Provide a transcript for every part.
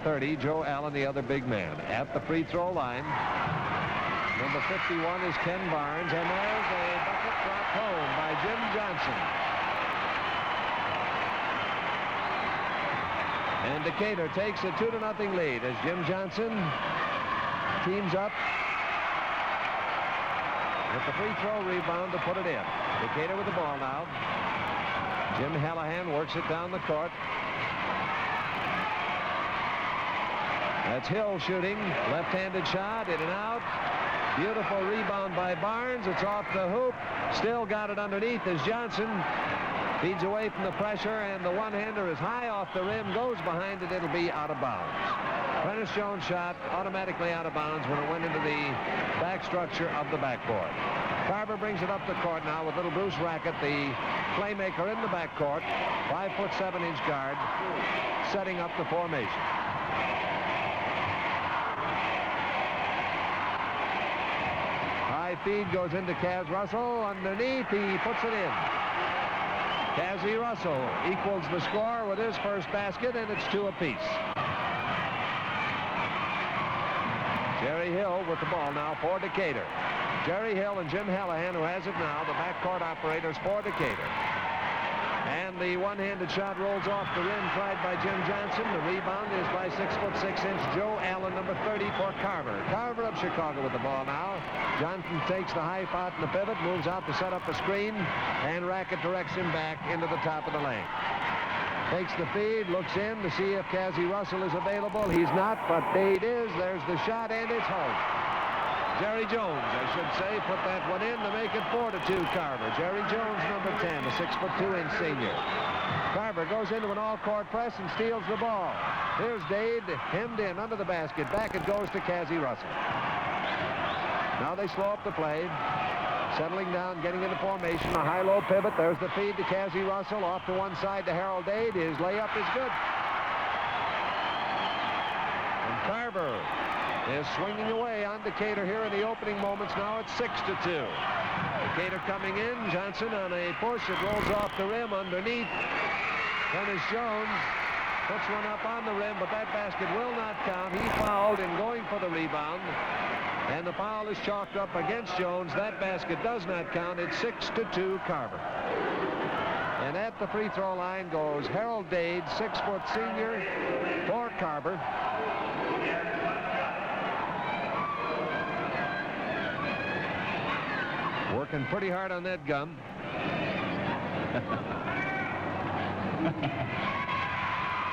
30, Joe Allen, the other big man. At the free throw line, number 51 is Ken Barnes, and there's a bucket dropped home by Jim Johnson. And Decatur takes a 2-0 lead as Jim Johnson teams up with the free throw rebound to put it in. Decatur with the ball now. Jim Hallahan works it down the court. That's Hill shooting. Left-handed shot, in and out. Beautiful rebound by Barnes. It's off the hoop. Still got it underneath as Johnson feeds away from the pressure, and the one-hander is high off the rim, goes behind it. It'll be out of bounds. Prentice Jones' shot automatically out of bounds when it went into the back structure of the backboard. Carver brings it up the court now with little Bruce Rackett, the playmaker in the backcourt, 5'7" guard, setting up the formation. High feed goes into Kaz Russell. Underneath, he puts it in. Kazzy Russell equals the score with his first basket, and it's 2 apiece. Jerry Hill with the ball now for Decatur. Jerry Hill and Jim Hallahan, who has it now, the backcourt operators for Decatur. And the one-handed shot rolls off the rim, tried by Jim Johnson. The rebound is by 6'6" Joe Allen, number 30 for Carver. Carver of Chicago with the ball now. Johnson takes the high pot in the pivot, moves out to set up a screen, and Rackett directs him back into the top of the lane. Takes the feed, looks in to see if Kazzy Russell is available. He's not, but it is. There's the shot, and it's home. Jerry Jones, I should say, put that one in to make it 4-2 Carver. Jerry Jones, number 10, a 6'2" senior. Carver goes into an all-court press and steals the ball. Here's Dade, hemmed in under the basket. Back it goes to Kazzy Russell. Now they slow up the play. Settling down, getting into formation. A high-low pivot. There's the feed to Kazzy Russell. Off to one side to Harold Dade. His layup is good. And Carver is swinging away on Decatur here in the opening moments. Now it's 6-2. Decatur coming in. Johnson on a push. It rolls off the rim underneath. Prentice Jones puts one up on the rim, but that basket will not count. He fouled in going for the rebound, and the foul is chalked up against Jones. That basket does not count. It's 6-2 Carver. And at the free throw line goes Harold Dade, 6-foot senior for Carver. Working pretty hard on that gum.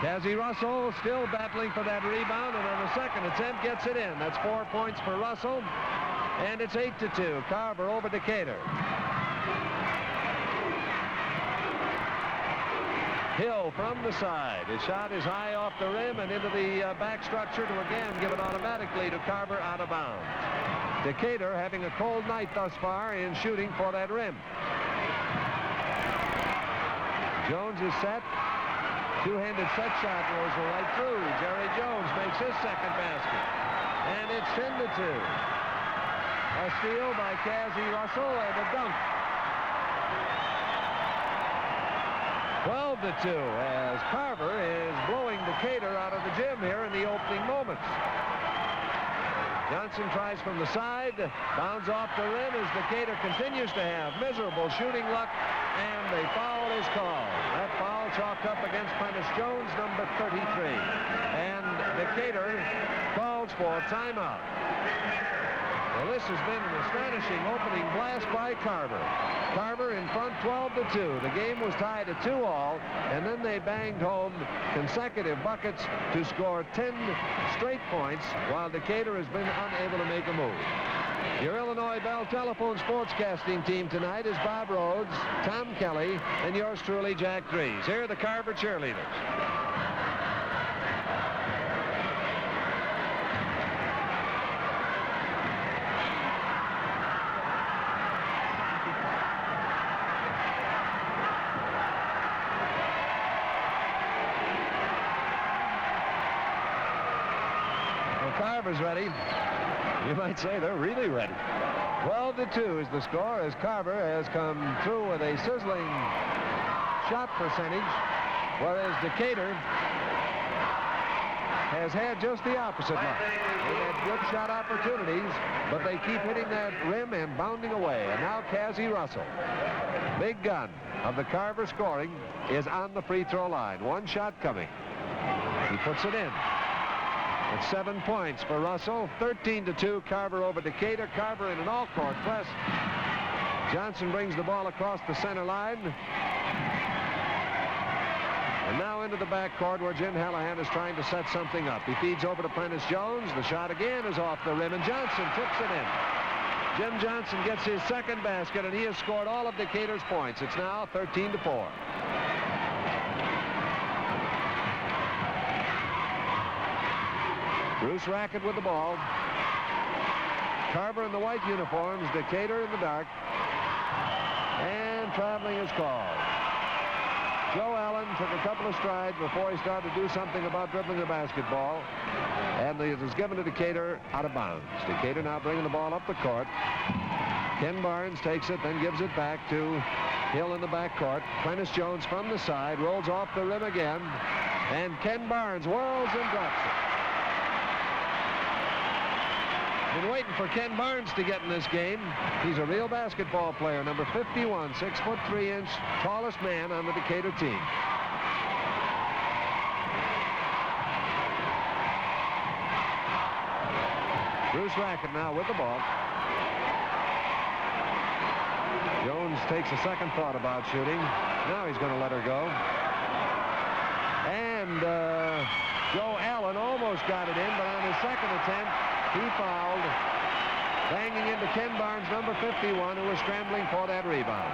Kazzy Russell still battling for that rebound, and on the second attempt gets it in. That's 4 points for Russell, and it's 8-2. Carver over Decatur. Hill from the side. His shot is high off the rim and into the back structure to again give it automatically to Carver out of bounds. Decatur having a cold night thus far in shooting for that rim. Jones is set. Two-handed set shot rolls right through. Jerry Jones makes his second basket. And it's 10-2. A steal by Kazzy Russell and a dunk. 12-2 as Carver is blowing Decatur out of the gym here in the opening moments. Johnson tries from the side, bounds off the rim as Decatur continues to have miserable shooting luck, and a foul is called. That foul chalked up against Prentice Jones, number 33. And Decatur calls for a timeout. Well, this has been an astonishing opening blast by Carver. Carver in front 12-2. The game was tied at 2-all, and then they banged home consecutive buckets to score 10 straight points, while Decatur has been unable to make a move. Your Illinois Bell Telephone sportscasting team tonight is Bob Rhodes, Tom Kelly, and yours truly, Jack Dries. Here are the Carver cheerleaders. Carver's ready. You might say they're really ready. 12-2 is the score as Carver has come through with a sizzling shot percentage, whereas Decatur has had just the opposite luck. They've had good shot opportunities, but they keep hitting that rim and bounding away. And now Cazzie Russell, big gun of the Carver scoring, is on the free throw line. One shot coming. He puts it in. It's 7 points for Russell. 13-2, Carver over Decatur. Carver in an all-court press. Johnson brings the ball across the center line. And now into the backcourt where Jim Hallahan is trying to set something up. He feeds over to Prentice Jones. The shot again is off the rim, and Johnson tips it in. Jim Johnson gets his second basket, and he has scored all of Decatur's points. It's now 13-4. Bruce Rackett with the ball. Carver in the white uniforms, Decatur in the dark. And traveling is called. Joe Allen took a couple of strides before he started to do something about dribbling the basketball. And it was given to Decatur out of bounds. Decatur now bringing the ball up the court. Ken Barnes takes it, then gives it back to Hill in the backcourt. Prentice Jones from the side, rolls off the rim again. And Ken Barnes whirls and drops it. Been waiting for Ken Barnes to get in this game. He's a real basketball player, number 51, 6'3", tallest man on the Decatur team. Bruce Rackett now with the ball. Jones takes a second thought about shooting. Now he's going to let her go. And Joe Allen almost got it in, but on his second attempt, he fouled, banging into Ken Barnes, number 51, who was scrambling for that rebound.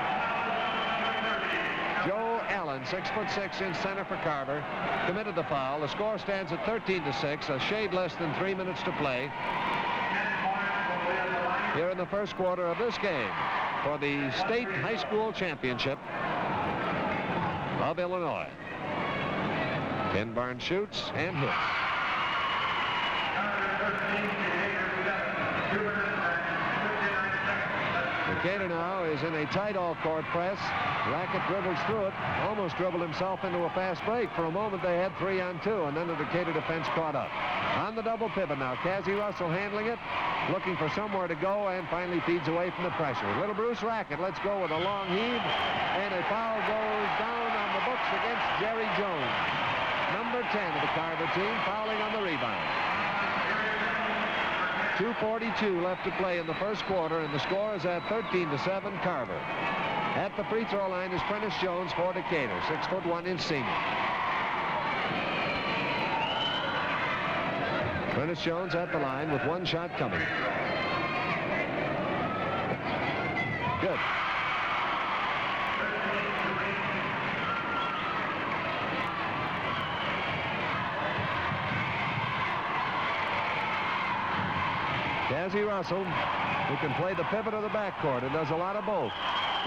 Joe Allen, 6'6", in center for Carver, committed the foul. The score stands at 13-6, a shade less than 3 minutes to play here in the first quarter of this game for the state high school championship of Illinois. Ken Barnes shoots and hits. Decatur now is in a tight all-court press. Rackett dribbles through it, almost dribbled himself into a fast break. For a moment they had 3-on-2, and then the Decatur defense caught up. On the double pivot now, Cazzie Russell handling it, looking for somewhere to go, and finally feeds away from the pressure. Little Bruce Rackett lets go with a long heave, and a foul goes down on the books against Jerry Jones, number 10 of the Carver team, fouling on the rebound. 2:42 left to play in the first quarter, and the score is at 13-7, Carver. At the free throw line is Prentice Jones for Decatur, 6'1" senior. Prentice Jones at the line with one shot coming. Good. Cazzie Russell, who can play the pivot of the backcourt and does a lot of both,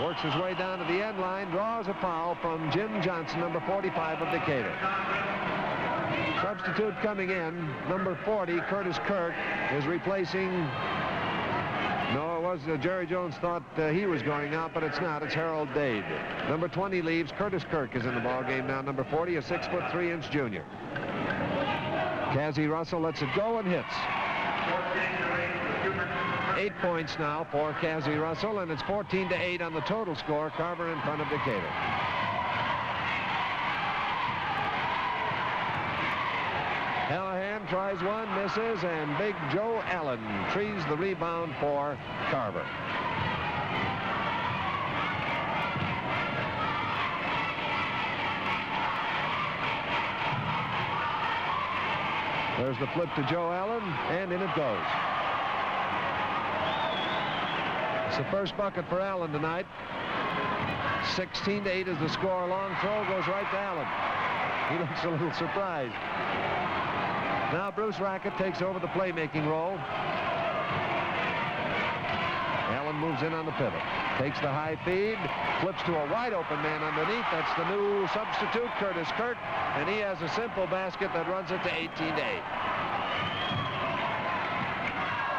works his way down to the end line, draws a foul from Jim Johnson, number 45 of Decatur. Substitute coming in, number 40, Curtis Kirk, is replacing... No, it was Jerry Jones thought he was going out, but it's not. It's Harold Dade. Number 20 leaves. Curtis Kirk is in the ballgame now. Number 40, a 6'3" junior. Cazzie Russell lets it go and hits. 8 points now for Cazzie Russell, and it's 14-8 on the total score. Carver in front of Decatur. Hallahan tries one, misses, and big Joe Allen trees the rebound for Carver. There's the flip to Joe Allen, and in it goes. It's the first bucket for Allen tonight. 16-8 is the score. Long throw goes right to Allen. He looks a little surprised. Now Bruce Rackett takes over the playmaking role. Allen moves in on the pivot. Takes the high feed. Flips to a wide open man underneath. That's the new substitute, Curtis Kirk. And he has a simple basket that runs it to 18-8.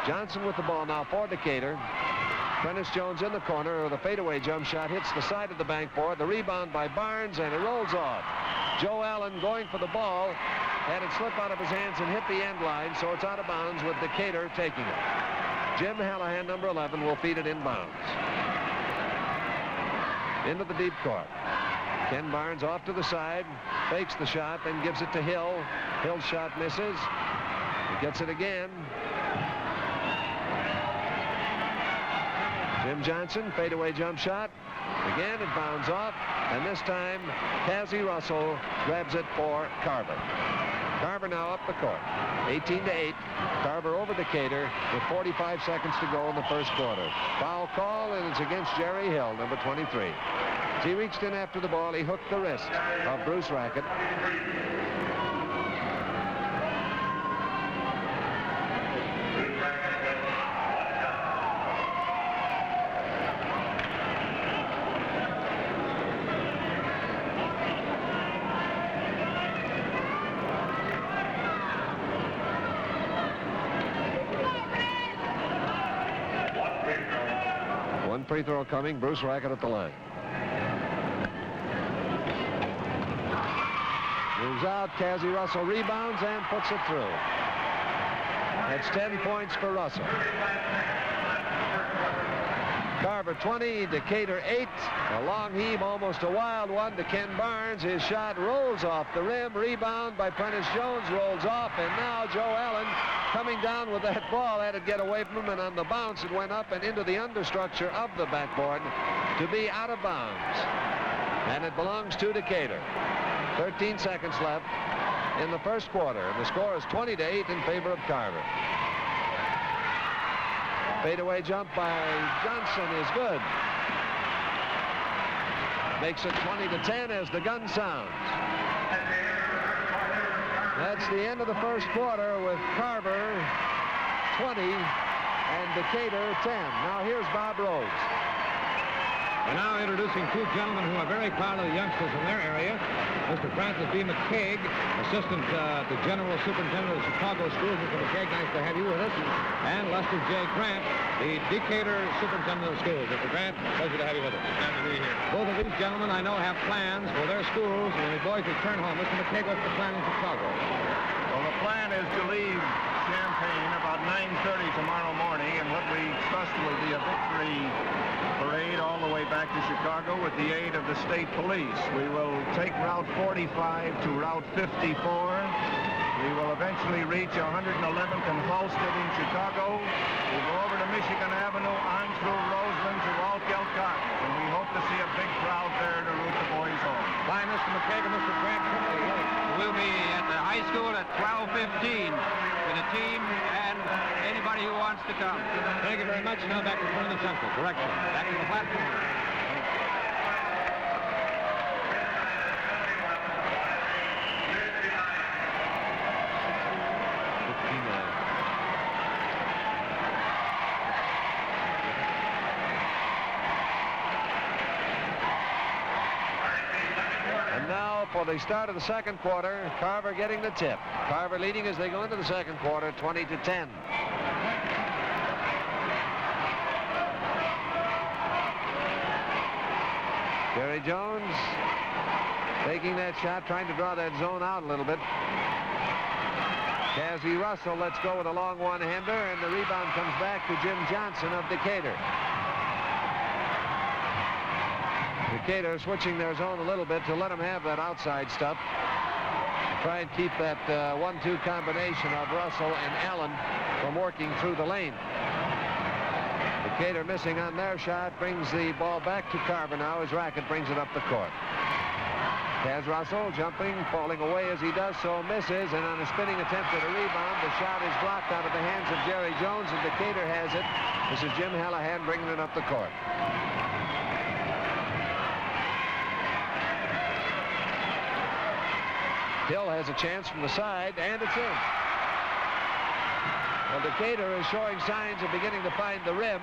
Johnson with the ball now for Decatur. Prentice Jones in the corner. The fadeaway jump shot hits the side of the backboard. The rebound by Barnes, and it rolls off. Joe Allen going for the ball, had it slip out of his hands and hit the end line, so it's out of bounds with Decatur taking it. Jim Hallahan, number 11, will feed it inbounds. Into the deep court. Ken Barnes off to the side, fakes the shot, then gives it to Hill. Hill's shot misses. He gets it again. Jim Johnson, fadeaway jump shot. Again, it bounds off, and this time, Cassie Russell grabs it for Carver. Carver now up the court, 18-8. Carver over Decatur with 45 seconds to go in the first quarter. Foul call, and it's against Jerry Hill, number 23. As he reached in after the ball, he hooked the wrist of Bruce Rackett. Free throw coming. Bruce Rackett at the line. Moves out. Cassie Russell rebounds and puts it through. That's 10 points for Russell. Carver 20, Decatur 8. A long heave, almost a wild one to Ken Barnes. His shot rolls off the rim. Rebound by Prentice Jones, rolls off, and now Joe Allen coming down with that ball, had to get away from him, and on the bounce it went up and into the understructure of the backboard to be out of bounds. And it belongs to Decatur. 13 seconds left in the first quarter, and the score is 20-8 in favor of Carver. Fadeaway jump by Johnson is good. Makes it 20-10 as the gun sounds. That's the end of the first quarter with Carver 20 and Decatur 10. Now here's Bob Rhodes. We're now introducing two gentlemen who are very proud of the youngsters in their area. Mr. Francis B. McCaig, Assistant to General Superintendent of Chicago Schools. Mr. McCaig, nice to have you with us. And Lester J. Grant, the Decatur Superintendent of Schools. Mr. Grant, pleasure to have you with us. Glad to be here. Both of these gentlemen, I know, have plans for their schools when the boys return home. Mr. McCaig, what's the plan in Chicago? Well, the plan is to leave Champaign about 9:30 tomorrow morning, and what we trust will be a victory parade all the way back to Chicago with the aid of the state police. We will take Route 45 to Route 54. We will eventually reach 111th and Halsted in Chicago. We'll go over to Michigan Avenue, on through Roseland to Altgeld Gardens, and we hope to see a big crowd there to root the boys home. Bye, Mr. McCaig and Mr. Grant. We'll be at the high school at 12:15 with a team and anybody who wants to come. Thank you very much. Now back to Tournament Central. Correction. Back to the platform. For the start of the second quarter, Carver getting the tip. Carver leading as they go into the second quarter, 20-10. Jerry Jones taking that shot, trying to draw that zone out a little bit. Cassie Russell lets go with a long one-hander, and the rebound comes back to Jim Johnson of Decatur. Decatur switching their zone a little bit to let them have that outside stuff. Try and keep that 1-2 combination of Russell and Allen from working through the lane. Decatur missing on their shot brings the ball back to Carver now as Rackett brings it up the court. Kaz Russell jumping, falling away as he does so, misses, and on a spinning attempt at a rebound, the shot is blocked out of the hands of Jerry Jones, and Decatur has it. This is Jim Hallahan bringing it up the court. Hill has a chance from the side, and it's in. Well, Decatur is showing signs of beginning to find the rim.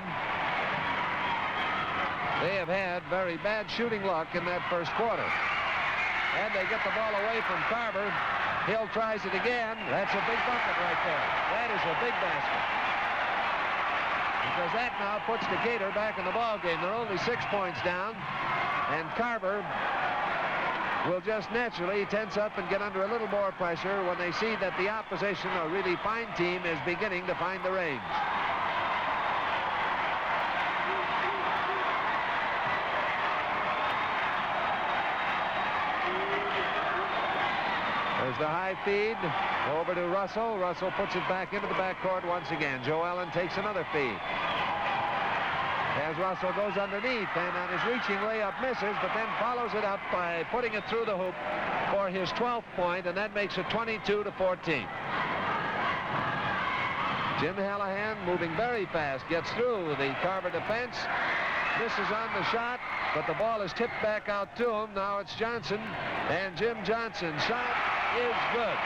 They have had very bad shooting luck in that first quarter. And they get the ball away from Carver. Hill tries it again. That's a big bucket right there. That is a big basket. Because that now puts Decatur back in the ball game. They're only 6 points down. And Carver will just naturally tense up and get under a little more pressure when they see that the opposition, a really fine team, is beginning to find the range. There's the high feed over to Russell. Russell puts it back into the backcourt once again. Joe Allen takes another feed. As Russell goes underneath and on his reaching layup misses, but then follows it up by putting it through the hoop for his 12th point, and that makes it 22-14. Jim Hallahan, moving very fast, gets through the Carver defense, misses on the shot, but the ball is tipped back out to him. Now it's Johnson, and Jim Johnson's shot is good.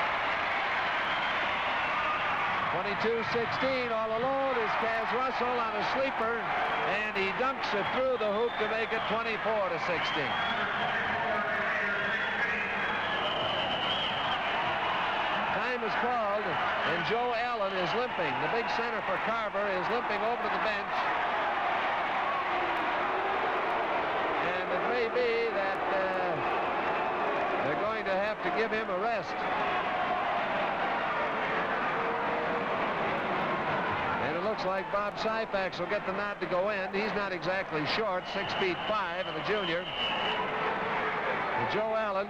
22-16, all alone is Kaz Russell on a sleeper, and he dunks it through the hoop to make it 24-16. Time is called, and Joe Allen is limping. The big center for Carver is limping over to the bench. And it may be that they're going to have to give him a rest. Looks like Bob Syfax will get the nod to go in. He's not exactly short, 6'5" and a junior. And Joe Allen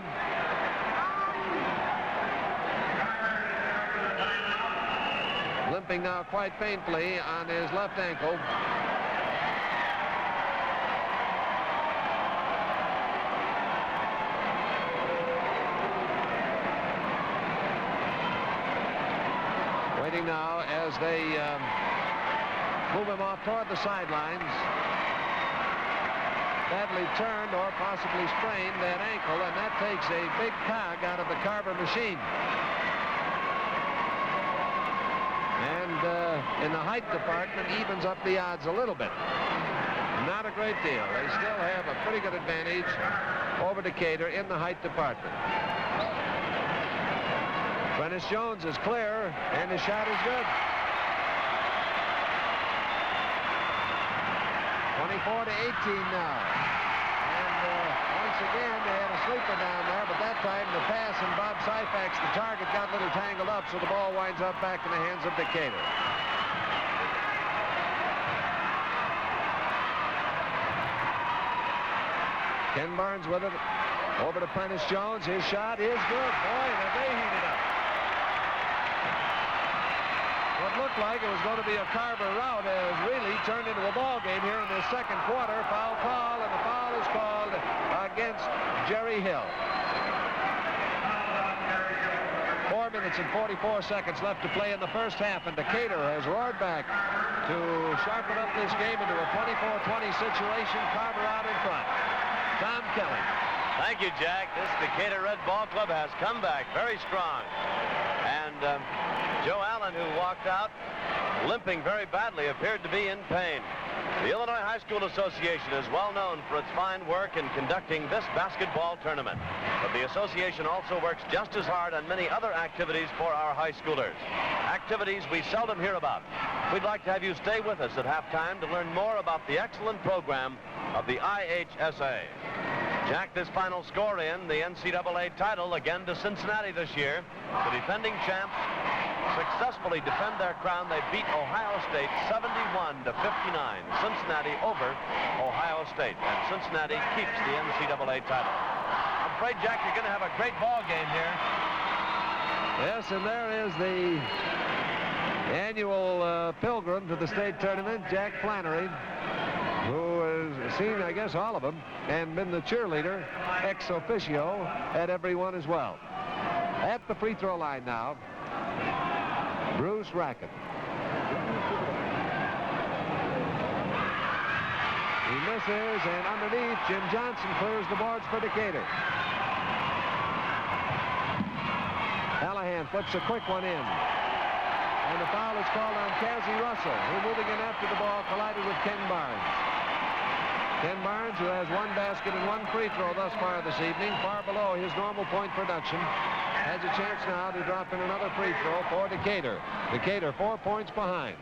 limping now quite painfully on his left ankle. Waiting now as they move him off toward the sidelines. Badly turned or possibly sprained that ankle, and that takes a big cog out of the Carver machine. And in the height department, evens up the odds a little bit. Not a great deal. They still have a pretty good advantage over Decatur in the height department. Prentice Jones is clear, and his shot is good. 24-18 now. And once again, they had a sleeper down there, but that time the pass and Bob Syfax, the target, got a little tangled up, so the ball winds up back in the hands of Decatur. Ken Barnes with it. Over to Prentice Jones. His shot is good. Boy, have they heated up. What looked like it was going to be a Carver rout has really turned into a ball game here in this second quarter. Foul call, and the foul is called against Jerry Hill. 4 minutes and 44 seconds left to play in the first half, and Decatur has roared back to sharpen up this game into a 24-20 situation. Carver out in front. Tom Kelly. Thank you, Jack. This Decatur Red Ball Club has come back very strong. And Joe Allen, who walked out limping very badly, appeared to be in pain. The Illinois High School Association is well known for its fine work in conducting this basketball tournament. But the association also works just as hard on many other activities for our high schoolers. Activities we seldom hear about. We'd like to have you stay with us at halftime to learn more about the excellent program of the IHSA. Jack, this final score in the NCAA title again to Cincinnati this year. The defending champs successfully defend their crown. They beat Ohio State 71-59. Cincinnati over Ohio State, and Cincinnati keeps the NCAA title. I'm afraid, Jack, you're going to have a great ball game here. Yes, and there is the annual pilgrim to the state tournament, Jack Flannery, who has seen, I guess, all of them, and been the cheerleader ex officio at every one as well. At the free throw line now, Bruce Rackett. He misses, and underneath, Jim Johnson clears the boards for Decatur. Hallahan flips a quick one in. And the foul is called on Kazzy Russell, who, moving in after the ball, collided with Ken Barnes. Ken Barnes, who has one basket and one free throw thus far this evening, far below his normal point production, has a chance now to drop in another free throw for Decatur. Decatur 4 points behind.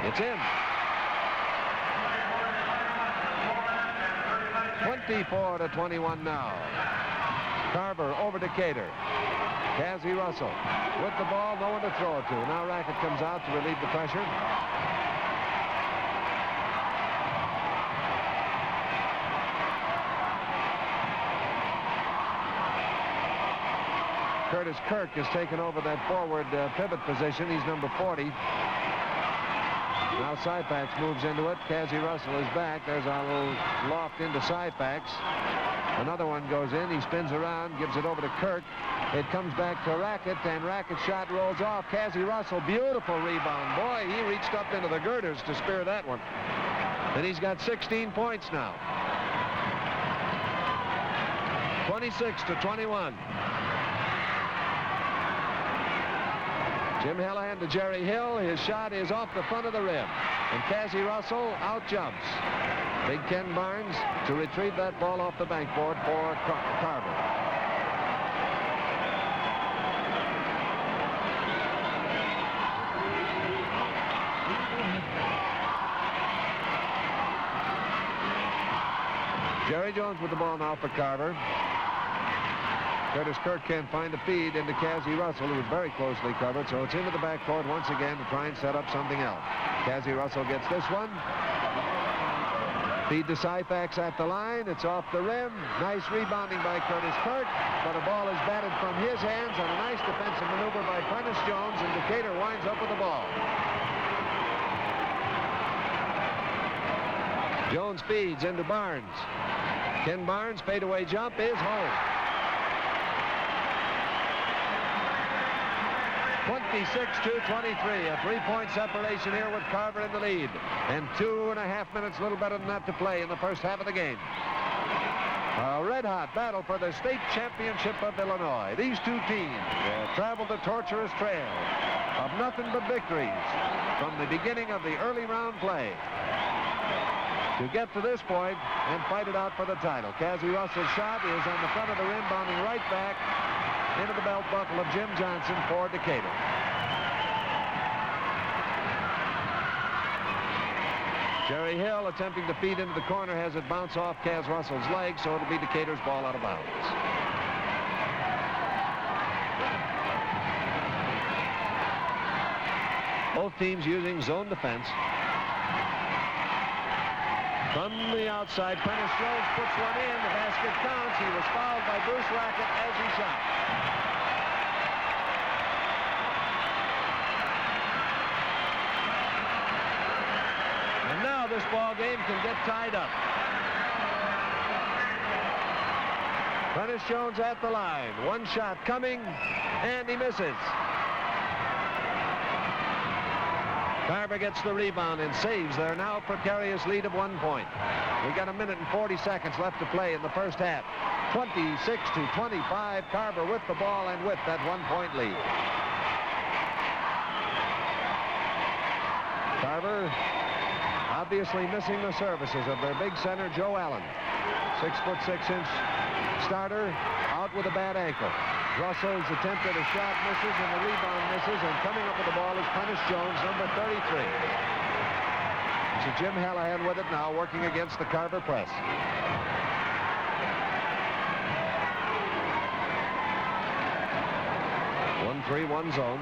It's in. 24-21 now. Carver over Decatur. Cassie Russell with the ball, no one to throw it to. Now Rackett comes out to relieve the pressure. Curtis Kirk has taken over that forward pivot position. He's number 40. Now Syfax moves into it. Cassie Russell is back. There's a little loft into Syfax. Another one goes in. He spins around, gives it over to Kirk. It comes back to Rackett, and Rackett's shot rolls off. Cassie Russell, beautiful rebound. Boy, he reached up into the girders to spear that one. And he's got 16 points now. 26-21. Jim Hallahan to Jerry Hill. His shot is off the front of the rim. And Cassie Russell out jumps. Big Ken Barnes to retrieve that ball off the bankboard for Carver. Jerry Jones with the ball now for Carver. Curtis Kirk can't find a feed into Cassie Russell, who was very closely covered, so it's into the backcourt once again to try and set up something else. Cassie Russell gets this one. Feed to Syfax at the line. It's off the rim. Nice rebounding by Curtis Kirk, but a ball is batted from his hands on a nice defensive maneuver by Prentice Jones, and Decatur winds up with the ball. Jones feeds into Barnes. Ken Barnes' fadeaway jump is home. 26-23, a three-point separation here with Carver in the lead. And 2.5 minutes, a little better than that to play in the first half of the game. A red-hot battle for the state championship of Illinois. These two teams traveled a torturous trail of nothing but victories from the beginning of the early round play to get to this point and fight it out for the title. Cassie Russell's shot is on the front of the rim, bounding right back into the belt buckle of Jim Johnson for Decatur. Jerry Hill attempting to feed into the corner, has it bounce off Cas Russell's leg, so it'll be Decatur's ball out of bounds. Both teams using zone defense. From the outside, Prentice Jones puts one in. The basket counts. He was fouled by Bruce Rackett as he shot. And now this ball game can get tied up. Prentice Jones at the line. One shot coming, and he misses. Carver gets the rebound and saves their now precarious lead of 1 point. We got 1 minute and 40 seconds left to play in the first half. 26-25, Carver with the ball and with that 1 point lead. Carver obviously missing the services of their big center, Joe Allen. 6'6" starter, out with a bad ankle. Russell's attempt at a shot misses, and the rebound misses, and coming up with the ball is Prentice Jones, number 33. So Jim Hallahan with it now, working against the Carver press. One 3-1 zone.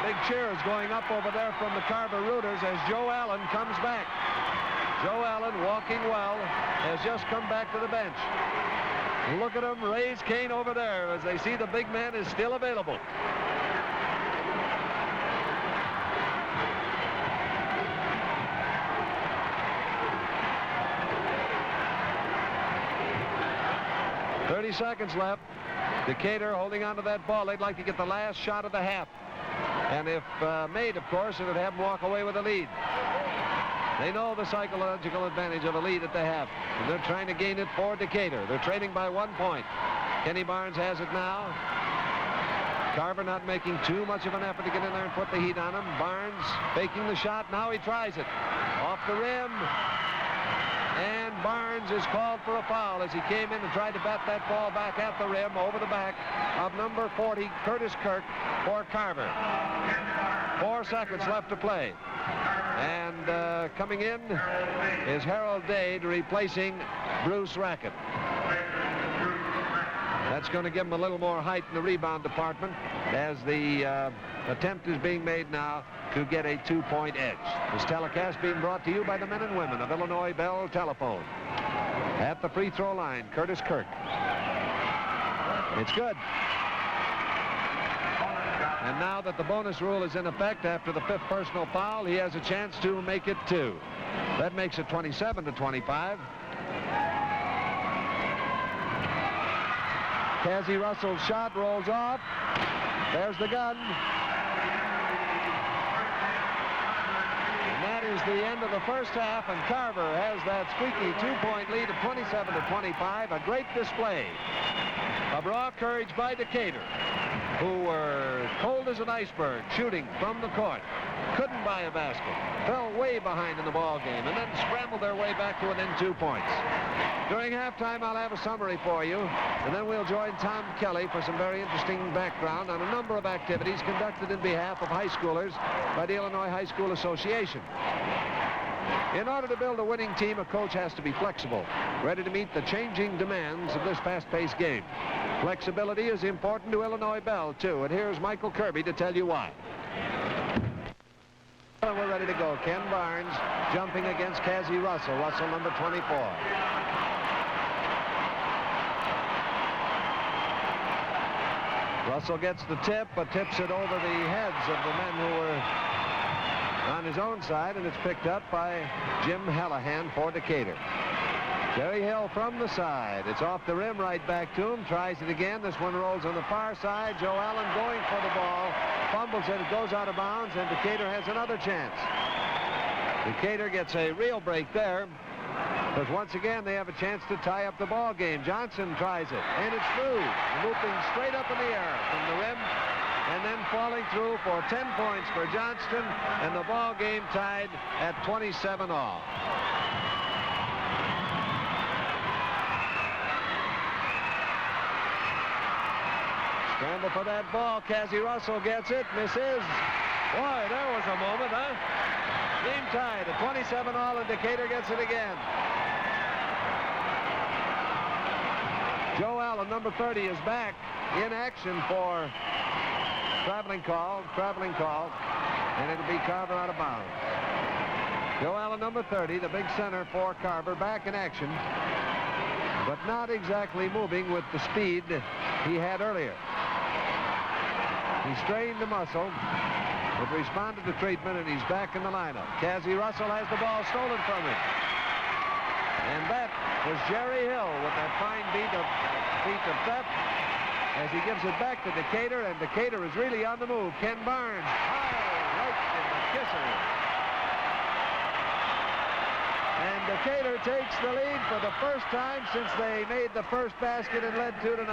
Big cheer is going up over there from the Carver Rooters as Joe Allen comes back. Joe Allen, walking well, has just come back to the bench. Look at him raise Kane over there as they see the big man is still available. .30 seconds left. Decatur holding on to that ball. They'd like to get the last shot of the half. And if made, of course, it would have them walk away with a lead. They know the psychological advantage of a lead at the half, and they're trying to gain it for Decatur. They're trailing by 1 point. Kenny Barnes has it now. Carver not making too much of an effort to get in there and put the heat on him. Barnes faking the shot. Now he tries it. Off the rim. And Barnes is called for a foul as he came in and tried to bat that ball back at the rim over the back of number 40, Curtis Kirk, for Carver. 4 seconds left to play. And coming in is Harold Dade replacing Bruce Rackett. That's going to give him a little more height in the rebound department as the attempt is being made now to get a 2-point edge. This telecast being brought to you by the men and women of Illinois Bell Telephone. At the free throw line, Curtis Kirk. It's good. And now that the bonus rule is in effect after the 5th personal foul, he has a chance to make it 2. That makes it 27-25. Cassie Russell's shot rolls off. There's the gun. And that is the end of the first half, and Carver has that squeaky 2-point lead of 27-25. A great display of raw courage by Decatur, who were cold as an iceberg shooting from the court. Couldn't buy a basket. Fell way behind in the ball game and then scrambled their way back to within 2 points. During halftime, I'll have a summary for you, and then we'll join Tom Kelly for some very interesting background on a number of activities conducted in behalf of high schoolers by the Illinois High School Association. In order to build a winning team, a coach has to be flexible, ready to meet the changing demands of this fast-paced game. Flexibility is important to Illinois Bell, too, and here's Michael Kirby to tell you why. And we're ready to go. Ken Barnes jumping against Cassie Russell. Russell, number 24. Russell gets the tip, but tips it over the heads of the men who were on his own side, and it's picked up by Jim Hallahan for Decatur. Jerry Hill from the side. It's off the rim, right back to him. Tries it again. This one rolls on the far side. Joe Allen going for the ball. Fumbles it. It goes out of bounds, and Decatur has another chance. Decatur gets a real break there, because once again they have a chance to tie up the ball game. Johnson tries it, and it's through. Looping straight up in the air from the rim, and then falling through for 10 points for Johnston, and the ball game tied at 27 all. Scramble for that ball. Cassie Russell gets it, misses. Boy, there was a moment, huh? Game tied at 27 all, and Decatur gets it again. Joe Allen, number 30, is back in action for traveling call, and it'll be Carver out of bounds. Joe Allen, number 30, the big center for Carver, back in action, but not exactly moving with the speed he had earlier. He strained the muscle, but responded to treatment, and he's back in the lineup. Cassie Russell has the ball stolen from him. And that was Jerry Hill with that fine feat of theft as he gives it back to Decatur, and Decatur is really on the move. Ken Barnes, high, right in the kisser. And Decatur takes the lead for the first time since they made the first basket and led 2-0.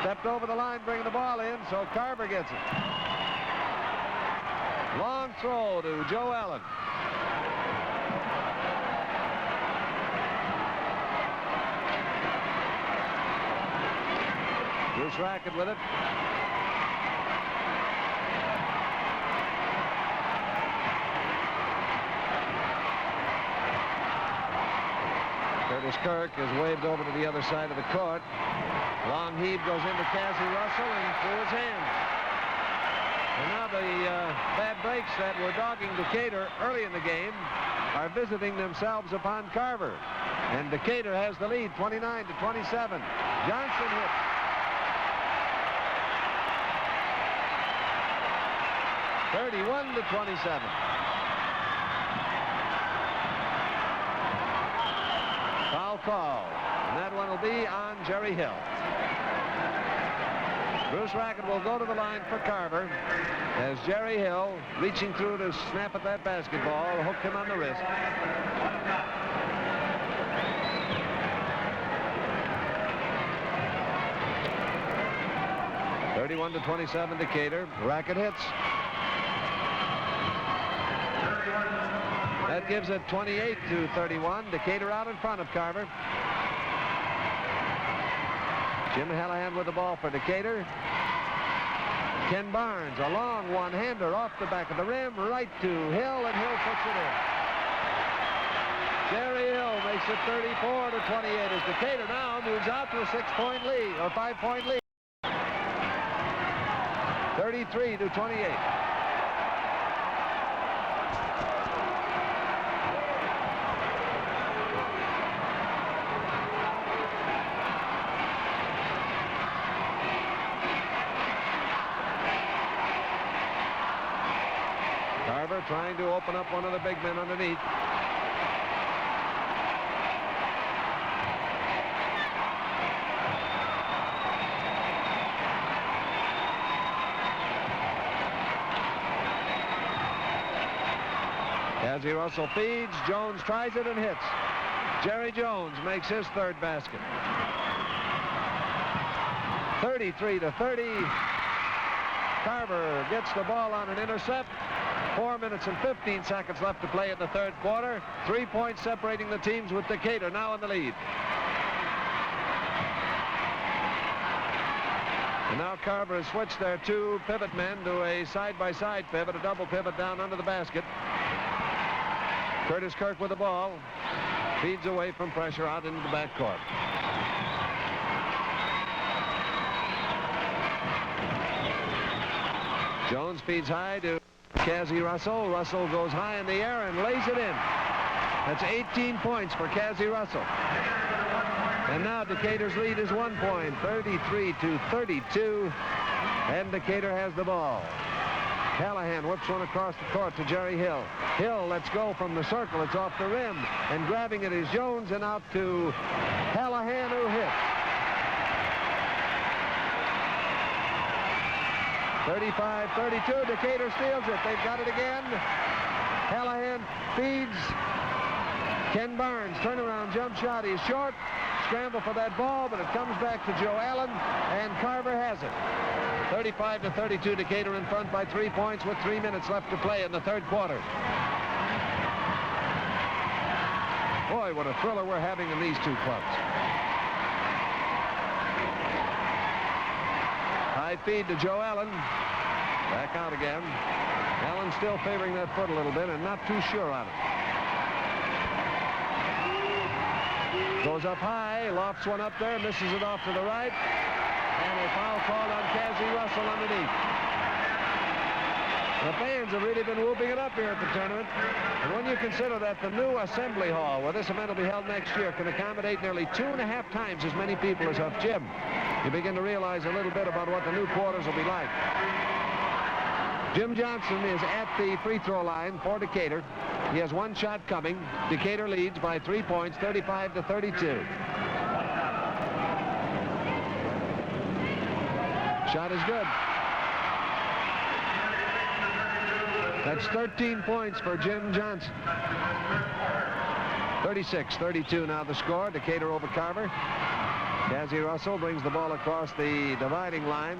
Stepped over the line, bringing the ball in, so Carver gets it. Long throw to Joe Allen. Bruce Rackett with it. Curtis Kirk is waved over to the other side of the court. Long heave goes into Cassie Russell and through his hands. And now the bad breaks that were dogging Decatur early in the game are visiting themselves upon Carver. And Decatur has the lead, 29-27. Johnson hits. (31-27). Foul call, and that one will be on Jerry Hill. Bruce Rackett will go to the line for Carver as Jerry Hill, reaching through to snap at that basketball, hooked him on the wrist. (31-27) Decatur. Rackett hits. That gives it 28-31. Decatur out in front of Carver. Jim Hallahan with the ball for Decatur. Ken Barnes, a long one-hander off the back of the rim, right to Hill, and Hill puts it in. Jerry Hill makes it 34-28 as Decatur now moves out to a 6-point lead, or 5-point lead. 33-28. Carver trying to open up one of the big men underneath. Cassie Russell feeds. Jones tries it and hits. Jerry Jones makes his third basket. 33-30. Carver gets the ball on an intercept. 4 minutes and 15 seconds left to play in the third quarter. 3 points separating the teams with Decatur now in the lead. And now Carver has switched their two pivot men to a side-by-side pivot, a double pivot down under the basket. Curtis Kirk with the ball. Feeds away from pressure out into the backcourt. Jones feeds high to Cassie Russell. Russell goes high in the air and lays it in. That's 18 points for Cassie Russell. And now Decatur's lead is 1 point, 33-32. And Decatur has the ball. Hallahan whips one across the court to Jerry Hill. Hill lets go from the circle. It's off the rim. And grabbing it is Jones, and out to Hallahan, who hits. 35-32. Decatur steals it. They've got it again. Hallahan feeds. Ken Barnes, turnaround jump shot. He's short. Scramble for that ball, but it comes back to Joe Allen, and Carver has it. 35-32. Decatur in front by 3 points with 3 minutes left to play in the third quarter. Boy, what a thriller we're having in these two clubs. High feed to Joe Allen. Back out again. Allen still favoring that foot a little bit and not too sure on it. Goes up high, lofts one up there, misses it off to the right. And a foul called on Cassie Russell underneath. The fans have really been whooping it up here at the tournament. And when you consider that the new assembly hall, where this event will be held next year, can accommodate nearly 2.5 times as many people as Huff Gym, you begin to realize a little bit about what the new quarters will be like. Jim Johnson is at the free throw line for Decatur. He has one shot coming. Decatur leads by 3 points, 35-32. Shot is good. That's 13 points for Jim Johnson. 36-32 now the score. Decatur over Carver. Cassie Russell brings the ball across the dividing line.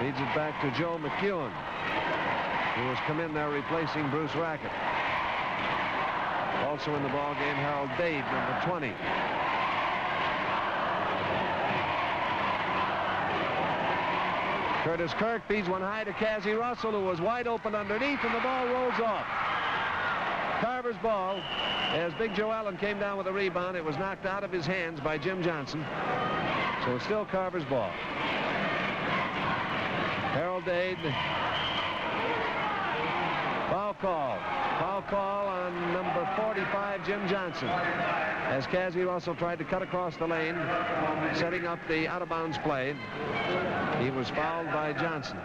Feeds it back to Joe McEwen, who has come in there replacing Bruce Rackett. Also in the ball game, Harold Dade, number 20. Curtis Kirk feeds one high to Cassie Russell, who was wide open underneath, and the ball rolls off. Carver's ball, as Big Joe Allen came down with a rebound, it was knocked out of his hands by Jim Johnson. So it's still Carver's ball. Harold Dade. Foul call. Foul call on number 45, Jim Johnson, as Cassie Russell tried to cut across the lane, setting up the out-of-bounds play. He was fouled by Johnson.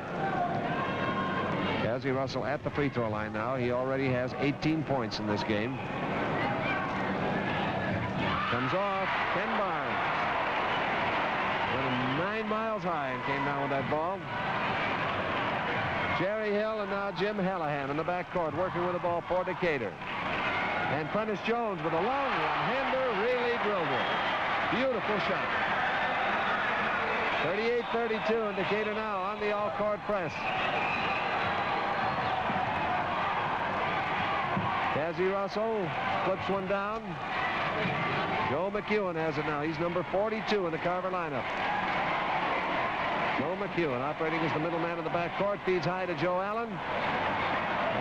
Cassie Russell at the free throw line now. He already has 18 points in this game. Comes off. Ken Barnes. Went 9 miles high and came down with that ball. Jerry Hill and now Jim Hallahan in the backcourt working with the ball for Decatur. And Prentice Jones with a long one-hander really drilled it. Beautiful shot. 38-32, and Decatur now on the all-court press. Cassie Russell flips one down. Joe McEwen has it now. He's number 42 in the Carver lineup. Joe McEwen operating as the middleman in the backcourt. Feeds high to Joe Allen.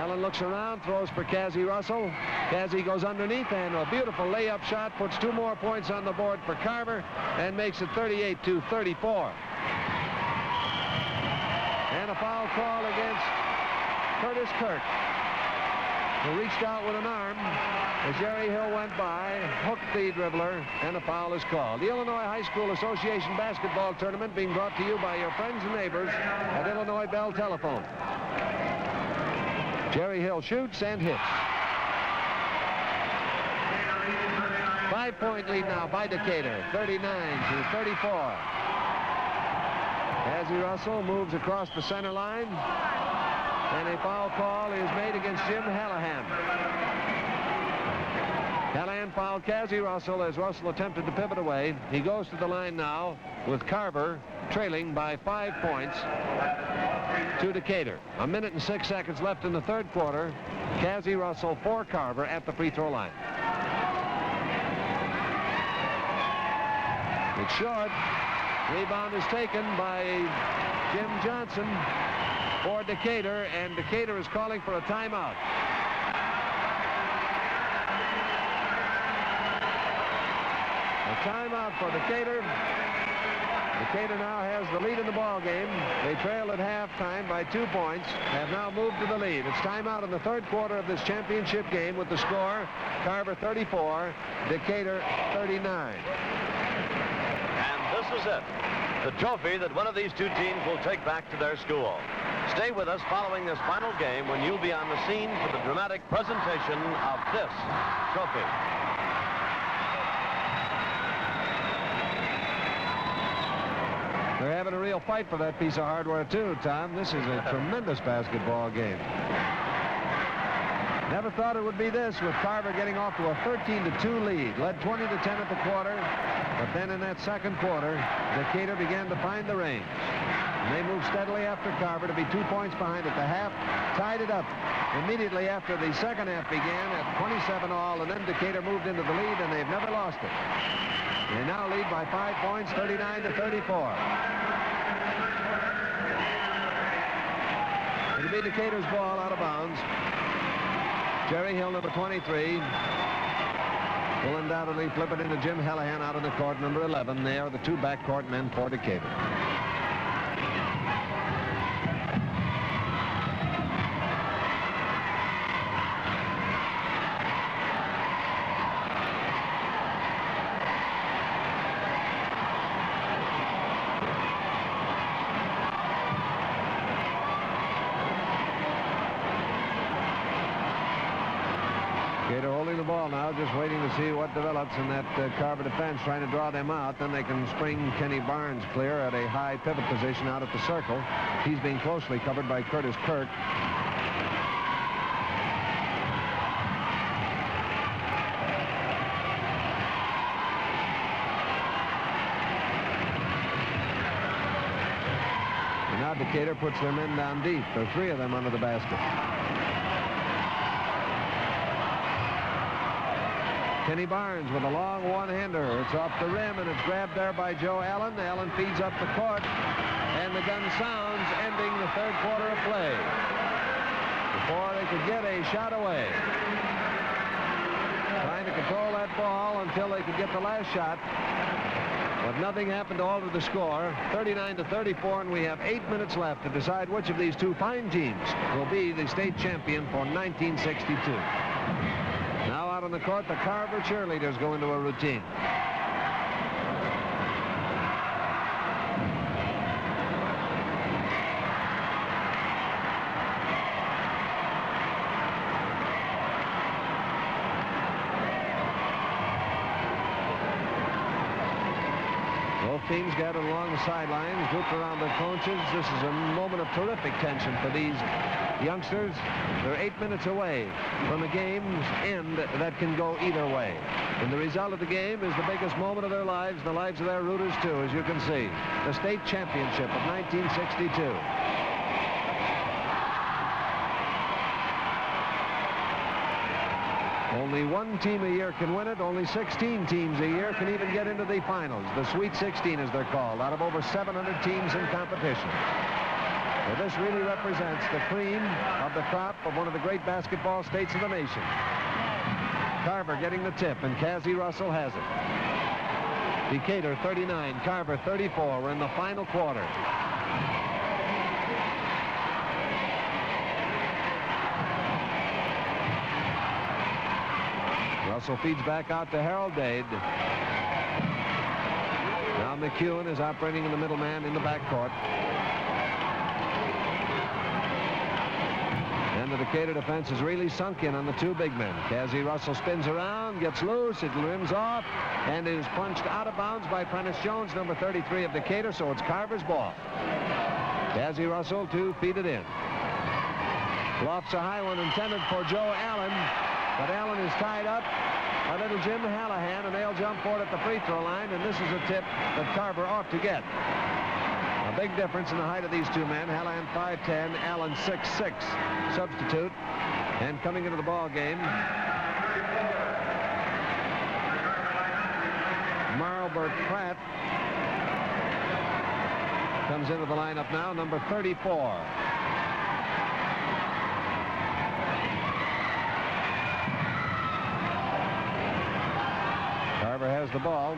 Allen looks around, throws for Cassie Russell. Cassie goes underneath, and a beautiful layup shot puts 2 more points on the board for Carver and makes it 38-34. And a foul call against Curtis Kirk, who reached out with an arm as Jerry Hill went by, hooked the dribbler, and a foul is called. The Illinois High School Association basketball tournament being brought to you by your friends and neighbors at Illinois Bell Telephone. Jerry Hill shoots and hits. 5-point lead now by Decatur, 39-34. Cassie Russell moves across the center line, and a foul call is made against Jim Hallahan. Hallahan fouled Cassie Russell as Russell attempted to pivot away. He goes to the line now with Carver trailing by 5 points to Decatur. 1 minute and 6 seconds left in the third quarter. Cassie Russell for Carver at the free throw line. It's short. Rebound is taken by Jim Johnson for Decatur, and Decatur is calling for a timeout. A timeout for Decatur. Decatur now has the lead in the ball game. They trail at halftime by 2 points, have now moved to the lead. It's timeout in the third quarter of this championship game with the score, Carver 34, Decatur 39. And this is it, the trophy that one of these two teams will take back to their school. Stay with us following this final game when you'll be on the scene for the dramatic presentation of this trophy. They're having a real fight for that piece of hardware, too, Tom. This is a tremendous basketball game. Never thought it would be this, with Carver getting off to a 13-2 lead. Led 20-10 at the quarter, but then in that second quarter, Decatur began to find the range. And they moved steadily after Carver to be 2 points behind at the half, tied it up immediately after the second half began at 27 all, and then Decatur moved into the lead, and they've never lost it. They now lead by 5 points, 39-34. It'll be Decatur's ball out of bounds. Jerry Hill, number 23, will undoubtedly flip it into Jim Hallahan out on the court, number 11. They are the two backcourt men for Decatur. The ball now, just waiting to see what develops in that Carver defense, trying to draw them out. Then they can spring Kenny Barnes clear at a high pivot position out at the circle. He's being closely covered by Curtis Kirk. And now Decatur puts their men down deep. There are 3 of them under the basket. Kenny Barnes with a long one-hander. It's off the rim, and it's grabbed there by Joe Allen. Allen feeds up the court, and the gun sounds, ending the third quarter of play before they could get a shot away. Trying to control that ball until they could get the last shot, but nothing happened to alter the score. 39-34, and we have 8 minutes left to decide which of these two fine teams will be the state champion for 1962. Now out on the court, the Carver cheerleaders go into a routine. Both teams gathered along the sidelines, grouped around their coaches. This is a moment of terrific tension for these youngsters. They're 8 minutes away from a game's end that can go either way. And the result of the game is the biggest moment of their lives, the lives of their rooters, too, as you can see. The state championship of 1962. Only one team a year can win it. Only 16 teams a year can even get into the finals. The Sweet 16, as they're called, out of over 700 teams in competition. So this really represents the cream of the crop of one of the great basketball states of the nation. Carver getting the tip, and Cassie Russell has it. Decatur 39, Carver 34. We're in the final quarter. Russell feeds back out to Harold Dade. Now McEwen is operating in the middle man in the backcourt. And the Decatur defense is really sunk in on the two big men. Cassie Russell spins around, gets loose, it rims off, and is punched out of bounds by Prentice Jones, number 33 of Decatur, so it's Carver's ball. Cassie Russell to feed it in. Lofts a high one intended for Joe Allen, but Allen is tied up by little Jim Hallahan, and they'll jump for it at the free throw line, and this is a tip that Carver ought to get. A big difference in the height of these two men. Hallahan 5'10", Allen 6'6", substitute. And coming into the ball game, Marlbert Pratt comes into the lineup now, number 34. Carver has the ball.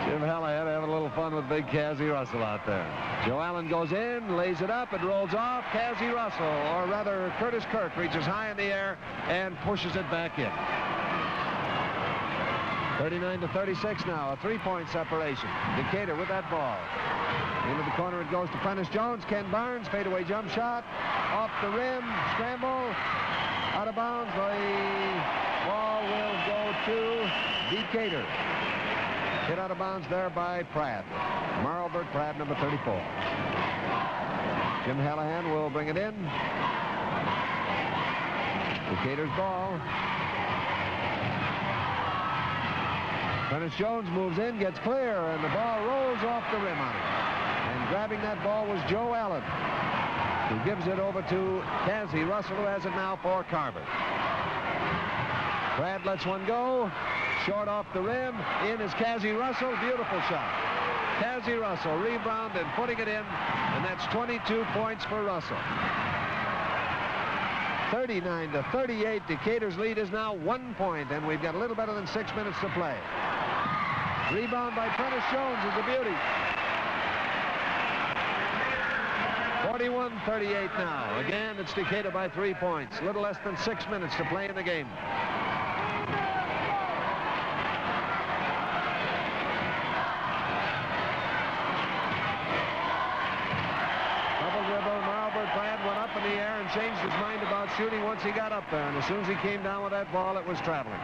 Jim Hallahan having a little fun with big Cassie Russell out there. Joe Allen goes in, lays it up, it rolls off. Cassie Russell, or rather Curtis Kirk, reaches high in the air and pushes it back in. 39-36 now, a three-point separation. Decatur with that ball. Into the corner it goes to Prentice Jones. Ken Barnes, fadeaway jump shot. Off the rim, scramble. Out of bounds. The ball will go to Decatur. Hit out of bounds there by Pratt. Marlbert Pratt, number 34. Jim Hallahan will bring it in. Decatur's ball. Prentice Jones moves in, gets clear, and the ball rolls off the rim on it. And grabbing that ball was Joe Allen, who gives it over to Cassie Russell, who has it now for Carver. Brad lets one go. Short off the rim. In is Cassie Russell. Beautiful shot. Cassie Russell rebound and putting it in, and that's 22 points for Russell. 39-38. Decatur's lead is now 1 point, and we've got a little better than 6 minutes to play. Rebound by Prentice Jones is a beauty. 41-38 now. Again, it's Decatur by 3 points. Little less than 6 minutes to play in the game. Double dribble. Marlbert Pratt went up in the air and changed his mind about shooting once he got up there. And as soon as he came down with that ball, it was traveling.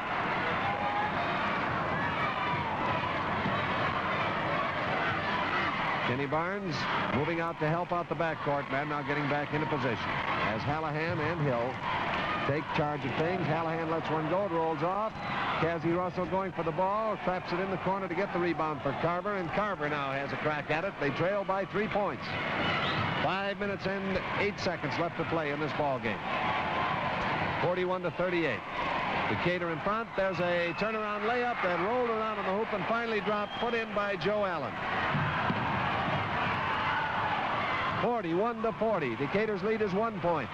Kenny Barnes moving out to help out the backcourt man, now getting back into position as Hallahan and Hill take charge of things. Hallahan lets one go, it rolls off. Cassie Russell going for the ball, traps it in the corner to get the rebound for Carver, and Carver now has a crack at it. They trail by 3 points. 5 minutes and 8 seconds left to play in this ball game. 41-38. Decatur in front. There's a turnaround layup that rolled around on the hoop and finally dropped, put in by Joe Allen. 41-40. Decatur's lead is 1 point.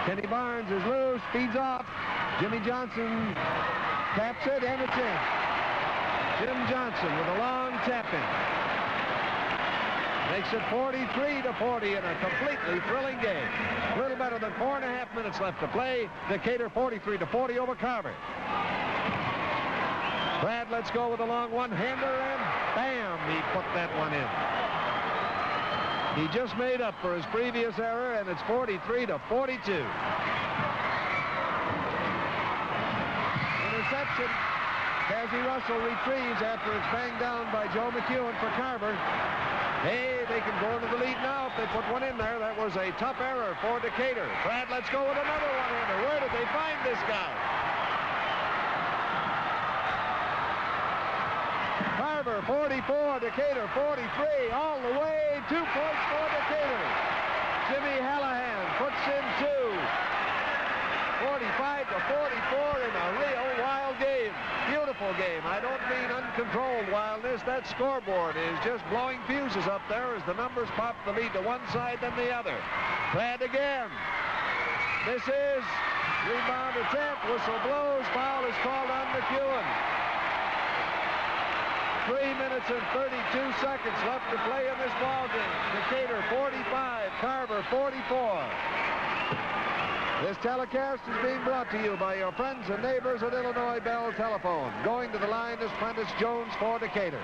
Kenny Barnes is loose, feeds off. Jimmy Johnson taps it, and it's in. Jim Johnson with a long tap in. Makes it 43-40 in a completely thrilling game. A little better than 4.5 minutes left to play. Decatur 43-40 over Carver. Brad lets go with a long one-hander, and bam, he put that one in. He just made up for his previous error, and it's 43-42. Interception. Cassie Russell retrieves after it's banged down by Joe McEwen for Carver. Hey, they can go into the lead now if they put one in there. That was a tough error for Decatur. Brad lets go with another one-hander. Where did they find this guy? Carver Decatur 44, Decatur 43, all the way, 2 points for Decatur. Jimmy Hallahan puts in 2. 45 to 44 in a real wild game. Beautiful game. I don't mean uncontrolled wildness. That scoreboard is just blowing fuses up there as the numbers pop the lead to one side then the other. Pratt again. This is rebound attempt. Whistle blows. Foul is called on McEwen. 3 minutes and 32 seconds left to play in this ball game. Decatur 45, Carver 44. This telecast is being brought to you by your friends and neighbors at Illinois Bell Telephone. Going to the line is Prentice Jones for Decatur.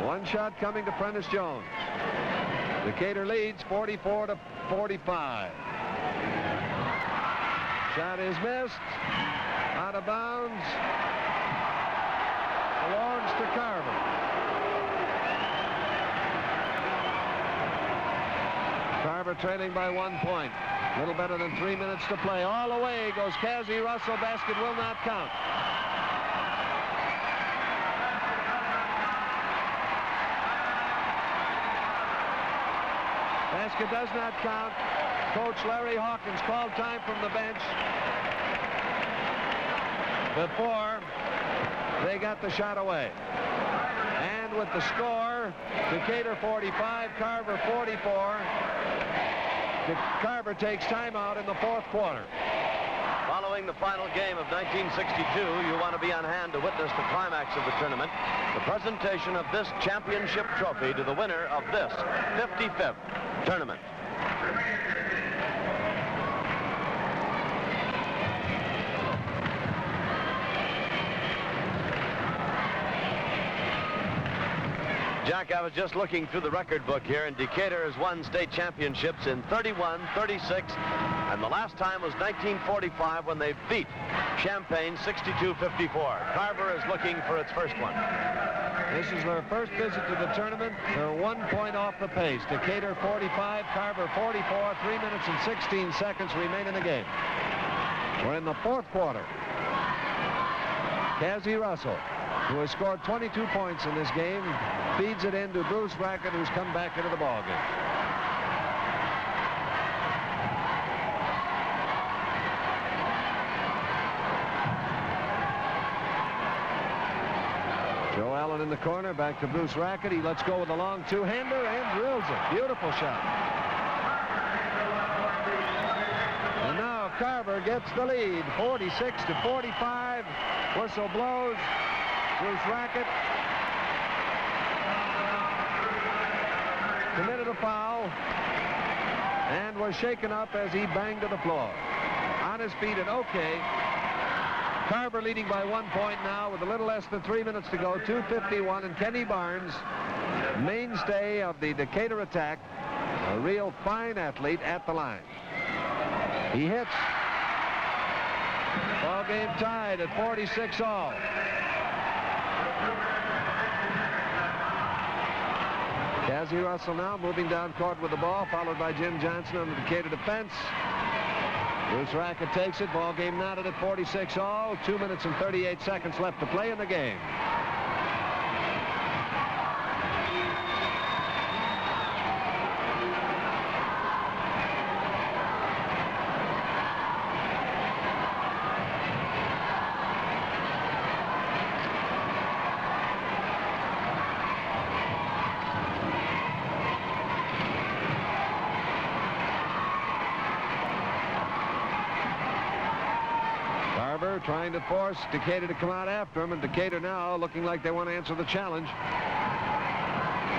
One shot coming to Prentice Jones. Decatur leads 44 to 45. Shot is missed. Out of bounds. Belongs to Carver. Carver trailing by 1 point. A little better than 3 minutes to play. All the way goes Cassie Russell. Basket will not count. Basket does not count. Coach Larry Hawkins called time from the bench before they got the shot away. And with the score, Decatur 45, Carver 44. Carver takes timeout in the fourth quarter. Following the final game of 1962, you want to be on hand to witness the climax of the tournament, the presentation of this championship trophy to the winner of this 55th tournament. Jack, I was just looking through the record book here, and Decatur has won state championships in 31, 36, and the last time was 1945 when they beat Champaign 62-54. Carver is looking for its first one. This is their first visit to the tournament. They're 1 point off the pace. Decatur 45, Carver 44, 3 minutes and 16 seconds remain in the game. We're in the fourth quarter. Cassie Russell, who has scored 22 points in this game, feeds it into Bruce Rackett, who's come back into the ballgame. Joe Allen in the corner, back to Bruce Rackett. He lets go with a long two-hander and drills it. Beautiful shot. And now Carver gets the lead, 46 to 45. Whistle blows. Bruce Rackett committed a foul and was shaken up as he banged to the floor. On his feet and okay. Carver leading by 1 point now with a little less than 3 minutes to go, 2:51, and Kenny Barnes, mainstay of the Decatur attack, a real fine athlete at the line. He hits. Ball game tied at 46 all. Cassie Russell now moving down court with the ball, followed by Jim Johnson on the Decatur defense. Bruce Rackett takes it. Ball game knotted at 46 all. 2 minutes and 38 seconds left to play in the game. Trying to force Decatur to come out after him, and Decatur now looking like they want to answer the challenge.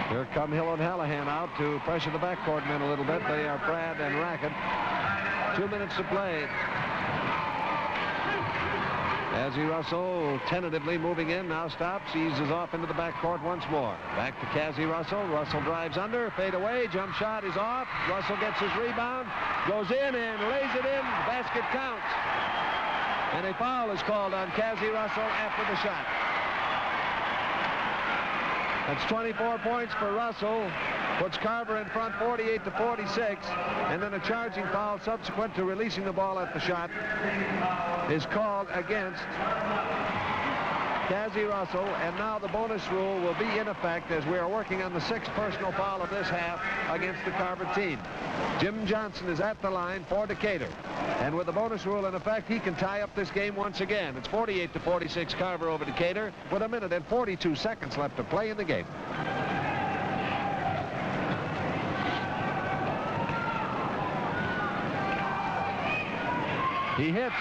Here come Hill and Hallahan out to pressure the backcourt men a little bit. They are Pratt and Rackett. 2 minutes to play. Cassie Russell tentatively moving in, now stops, eases off into the backcourt once more. Back to Cassie Russell. Russell drives under, fade away, jump shot is off. Russell gets his rebound, goes in and lays it in. The basket counts. And a foul is called on Cassie Russell after the shot. That's 24 points for Russell. puts Carver in front 48-46, and then a charging foul subsequent to releasing the ball at the shot is called against Cassie Russell, and now the bonus rule will be in effect as we are working on the 6th personal foul of this half against the Carver team. Jim Johnson is at the line for Decatur, and with the bonus rule in effect, he can tie up this game once again. It's 48-46 Carver over Decatur with 1 minute and 42 seconds left to play in the game. He hits.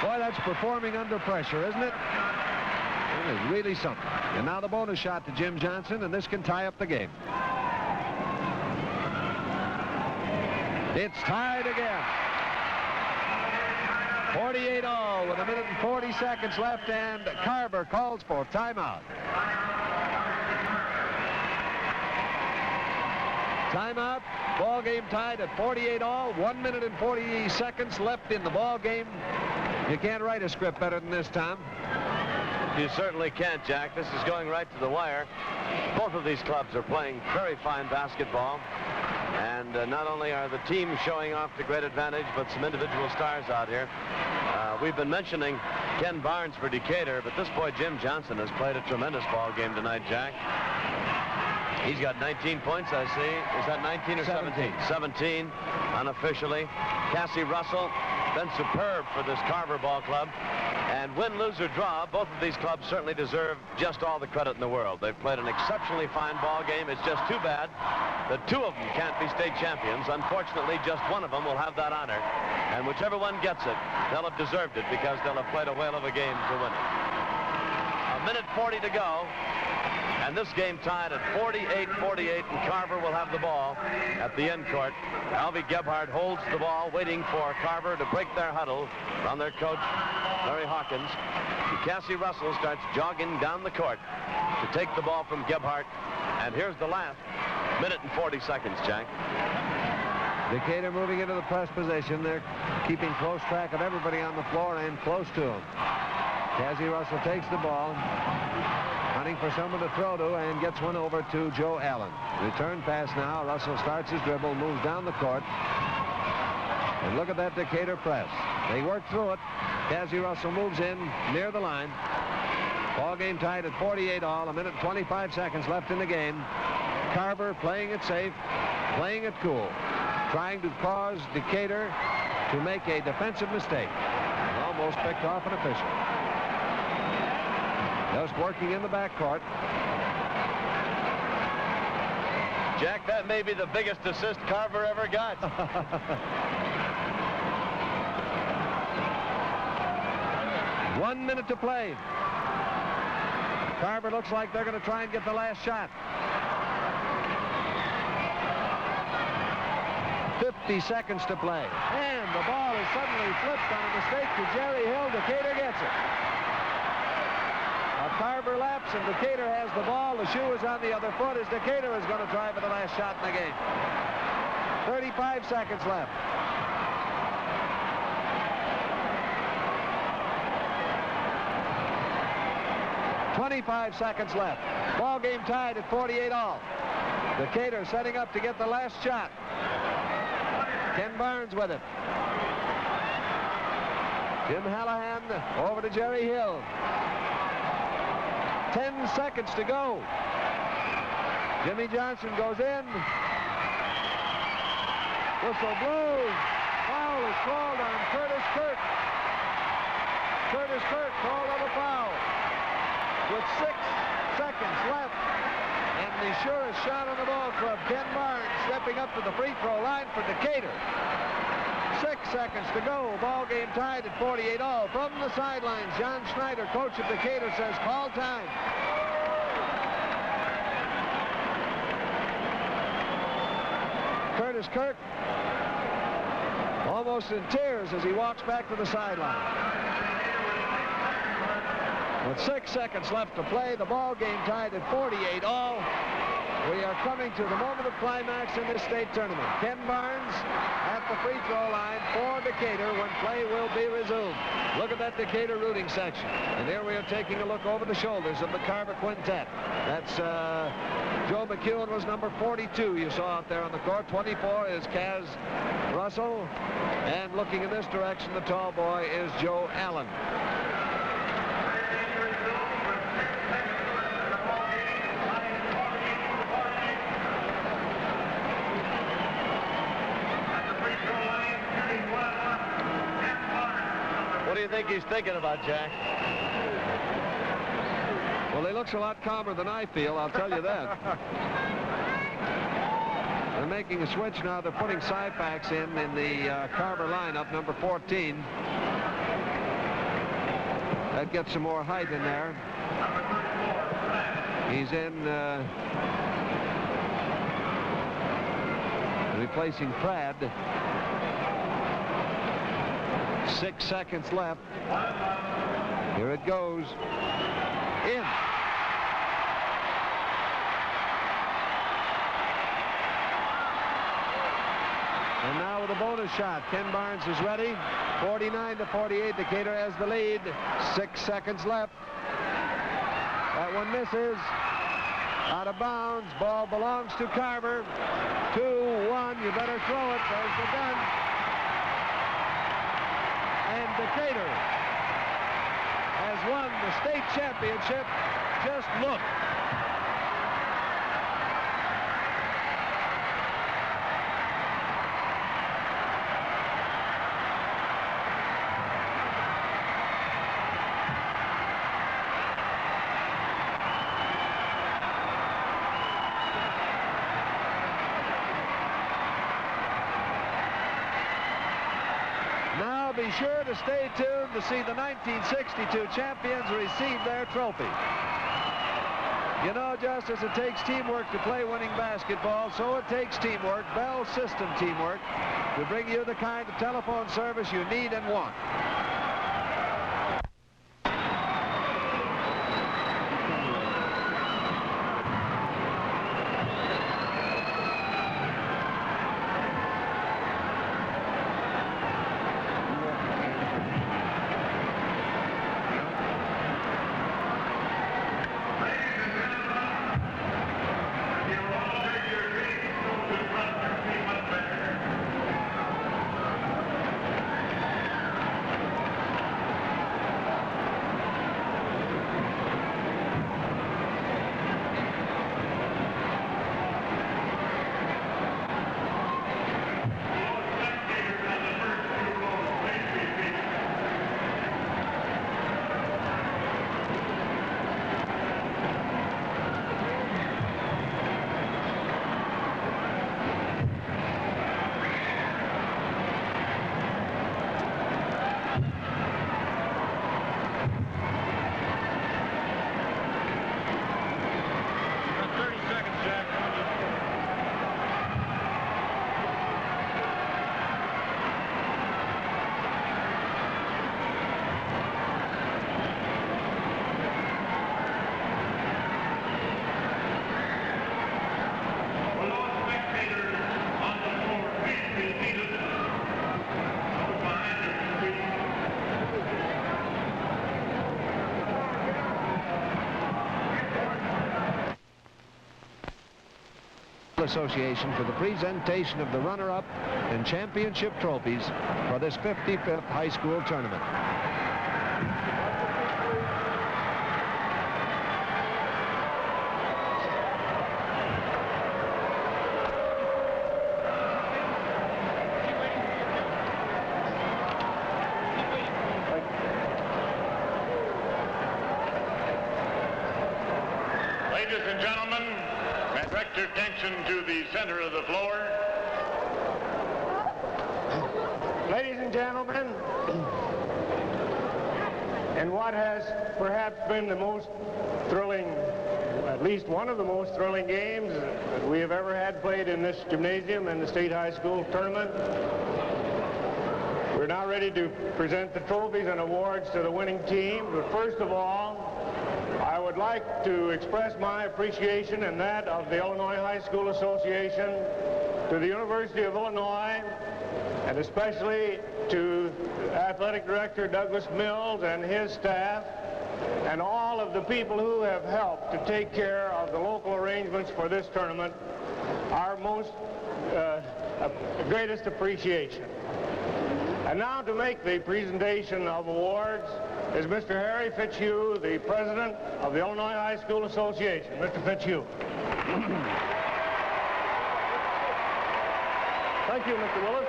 Boy, that's performing under pressure, isn't it? It is really something. And now the bonus shot to Jim Johnson, and this can tie up the game. It's tied again. 48 all with 1 minute and 40 seconds left, and Carver calls for timeout. Timeout. Ball game tied at 48 all. 1 minute and 40 seconds left in the ball game. You can't write a script better than this, Tom. You certainly can't, Jack. This is going right to the wire. Both of these clubs are playing very fine basketball. And not only are the teams showing off to great advantage, but some individual stars out here. We've been mentioning Ken Barnes for Decatur, but this boy Jim Johnson has played a tremendous ball game tonight, Jack. He's got 19 points, I see. Is that 19 or 17? 17 unofficially. Cassie Russell, been superb for this Carver ball club. And win, lose, or draw, both of these clubs certainly deserve just all the credit in the world. They've played an exceptionally fine ball game. It's just too bad that two of them can't be state champions. Unfortunately, just one of them will have that honor. And whichever one gets it, they'll have deserved it because they'll have played a whale of a game to win it. 1 minute 40 to go. And this game tied at 48-48, and Carver will have the ball at the end court. Alvy Gebhardt holds the ball, waiting for Carver to break their huddle on their coach, Larry Hawkins. And Cassie Russell starts jogging down the court to take the ball from Gebhardt. And here's the last minute and 40 seconds, Jack. Decatur moving into the press position. They're keeping close track of everybody on the floor and close to him. Cassie Russell takes the ball, hunting for someone to throw to, and gets one over to Joe Allen. Return pass now. Russell starts his dribble, moves down the court. And look at that Decatur press. They work through it. Cassie Russell moves in near the line. Ball game tied at 48 all. 1 minute and 25 seconds left in the game. Carver playing it safe, playing it cool, trying to cause Decatur to make a defensive mistake. Almost picked off an official. Just working in the backcourt. Jack, that may be the biggest assist Carver ever got. 1 minute to play. Carver looks like they're going to try and get the last shot. 50 seconds to play. And the ball is suddenly flipped on a mistake to Jerry Hill. Decatur gets it. A Carver laps, and Decatur has the ball. The shoe is on the other foot as Decatur is going to try for the last shot in the game. 35 seconds left. .25 seconds left. Ball game tied at 48 all. Decatur setting up to get the last shot. Ken Barnes with it. Jim Hallahan over to Jerry Hill. 10 seconds to go. Jimmy Johnson goes in. Whistle blows. Foul is called on Curtis Kirk. Curtis Kirk called on a foul. With 6 seconds left, and the surest shot on the ball club, Ken Barnes stepping up to the free throw line for Decatur. 6 seconds to go. Ball game tied at 48 all. From the sidelines, John Schneider, coach of Decatur, says call time. Curtis Kirk almost in tears as he walks back to the sideline. With 6 seconds left to play, the ball game tied at 48 all. We are coming to the moment of climax in this state tournament. Ken Barnes at the free throw line for Decatur when play will be resumed. Look at that Decatur rooting section. And here we are taking a look over the shoulders of the Carver quintet. That's Joe McEwen was number 42 you saw out there on the court. 24 is Kaz Russell. And looking in this direction, the tall boy is Joe Allen. What do you think he's thinking about, Jack? Well, he looks a lot calmer than I feel, I'll tell you that. They're making a switch now. They're putting Syfax in the Carver lineup, number 14. That gets some more height in there. He's in replacing Pratt. 6 seconds left. Here it goes. In. And now with a bonus shot. Ken Barnes is ready. 49-48. Decatur has the lead. 6 seconds left. That one misses. Out of bounds. Ball belongs to Carver. 2-1. You better throw it. There's the gun. And Decatur has won the state championship. Just look. Be sure to stay tuned to see the 1962 champions receive their trophy. You know, just as it takes teamwork to play winning basketball, so it takes teamwork, Bell System teamwork, to bring you the kind of telephone service you need and want. Association for the presentation of the runner-up and championship trophies for this 55th high school tournament. Ladies and gentlemen, direct your attention to the center of the floor. Ladies and gentlemen, in what has perhaps been the most thrilling, at least one of the most thrilling games that we have ever had played in this gymnasium in the state high school tournament, we're now ready to present the trophies and awards to the winning team. But first of all, I would like to express my appreciation and that of the Illinois High School Association to the University of Illinois, and especially to Athletic Director Douglas Mills and his staff, and all of the people who have helped to take care of the local arrangements for this tournament. Our most greatest appreciation. And now to make the presentation of awards is Mr. Harry Fitzhugh, the president of the Illinois High School Association. Mr. Fitzhugh. Thank you, Mr. Willis.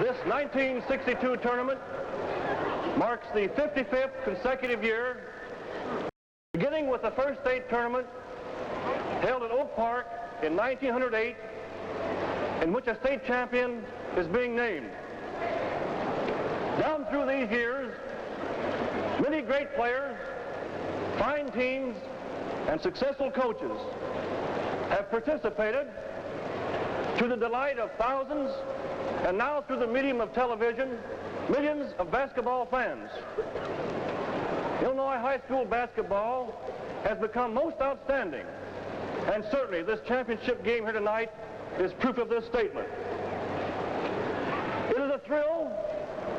This 1962 tournament marks the 55th consecutive year, beginning with the first state tournament held at Oak Park in 1908, in which a state champion is being named. Down through these years, many great players, fine teams, and successful coaches have participated to the delight of thousands, and now through the medium of television, millions of basketball fans. Illinois high school basketball has become most outstanding, and certainly this championship game here tonight is proof of this statement. It is a thrill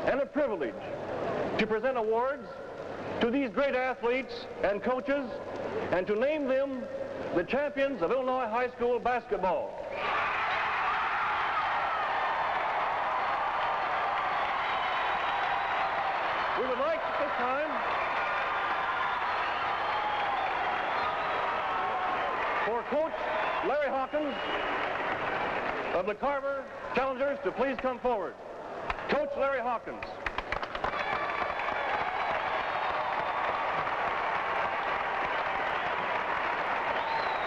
and a privilege to present awards to these great athletes and coaches and to name them the champions of Illinois high school basketball. We would like at this time for Coach Larry Hawkins of the Carver Challengers to please come forward. Coach Larry Hawkins.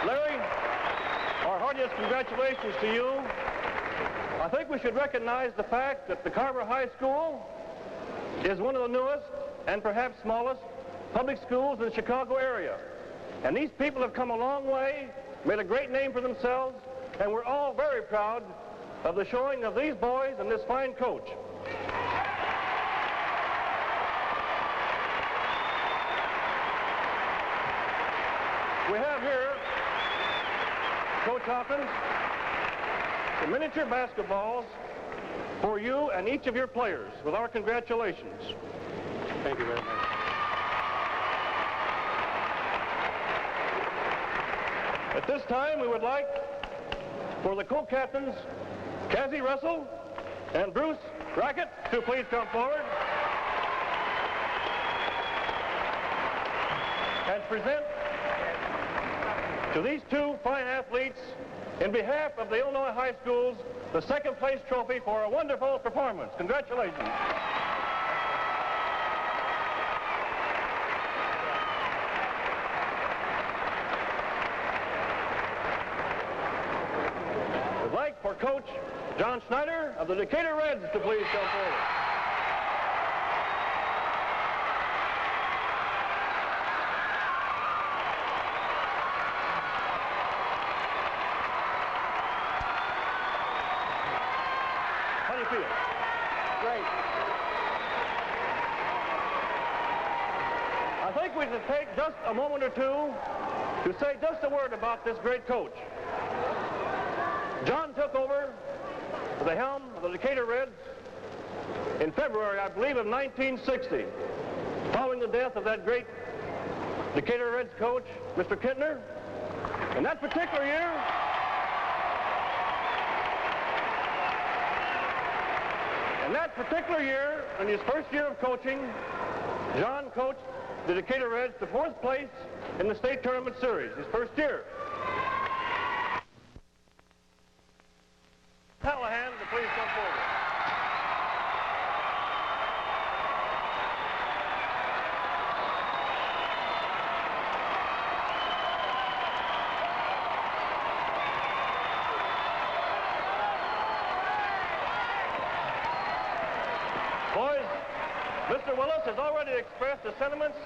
Larry, our heartiest congratulations to you. I think we should recognize the fact that the Carver High School is one of the newest and perhaps smallest public schools in the Chicago area. And these people have come a long way, made a great name for themselves, and we're all very proud of the showing of these boys and this fine coach. We have here, Coach Hawkins, the miniature basketballs for you and each of your players, with our congratulations. Thank you very much. At this time, we would like for the co-captains, Cassie Russell and Bruce Rackett, to please come forward and present to these two fine athletes, in behalf of the Illinois high schools, the second place trophy for a wonderful performance. Congratulations. I'd like for Coach John Schneider of the Decatur Reds to please come forward. Great. I think we should take just a moment or two to say just a word about this great coach. John took over the helm of the Decatur Reds in February, I believe, of 1960, following the death of that great Decatur Reds coach, Mr. Kintner. In that particular year, in his first year of coaching, John coached the Decatur Reds to 4th place in the state tournament series, his first year. Callahan to please come forward. Boys, Mr. Willis has already expressed the sentiments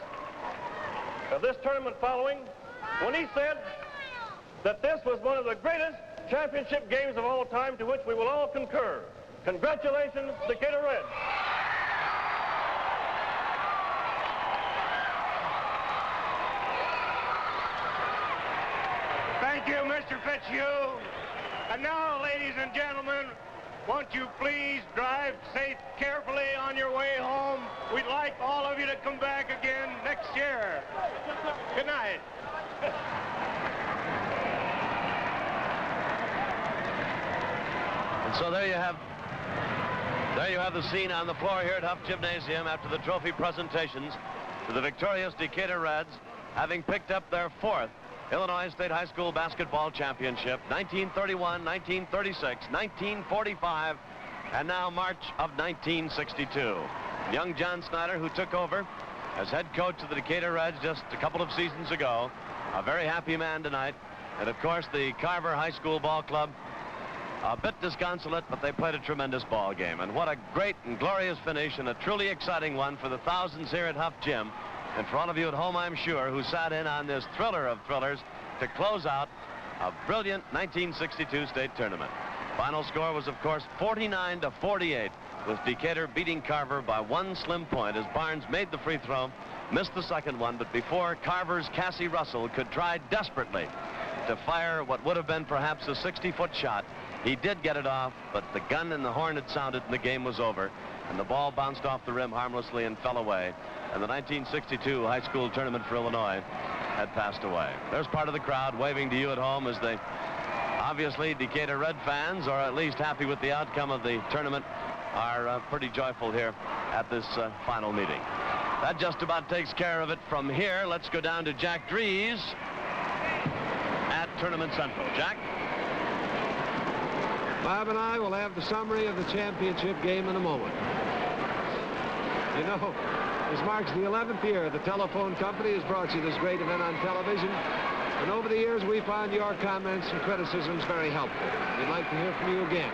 of this tournament following when he said that this was one of the greatest championship games of all time, to which we will all concur. Congratulations, Decatur Reds. Mr. Fitzhugh. And now, ladies and gentlemen, won't you please drive safe, carefully on your way home? We'd like all of you to come back again next year. Good night. And so there you have the scene on the floor here at Huff Gymnasium after the trophy presentations to the victorious Decatur Reds, having picked up their 4th Illinois State High School Basketball Championship, 1931, 1936, 1945, and now March of 1962. Young John Snyder, who took over as head coach of the Decatur Reds just a couple of seasons ago, a very happy man tonight. And of course, the Carver High School Ball Club, a bit disconsolate, but they played a tremendous ball game. And what a great and glorious finish, and a truly exciting one for the thousands here at Huff Gym. And for all of you at home, I'm sure, who sat in on this thriller of thrillers to close out a brilliant 1962 state tournament. Final score was, of course, 49-48, with Decatur beating Carver by 1 slim point as Barnes made the free throw, missed the second one, but before Carver's Cassie Russell could try desperately to fire what would have been perhaps a 60-foot shot, he did get it off, but the gun and the horn had sounded and the game was over, and the ball bounced off the rim harmlessly and fell away, and the 1962 high school tournament for Illinois had passed away. There's part of the crowd waving to you at home as they, obviously, Decatur Red fans, or at least happy with the outcome of the tournament, are pretty joyful here at this final meeting. That just about takes care of it from here. Let's go down to Jack Dries at Tournament Central. Jack? Bob and I will have the summary of the championship game in a moment. You know, this marks the 11th year the telephone company has brought you this great event on television. And over the years, we found your comments and criticisms very helpful. We'd like to hear from you again.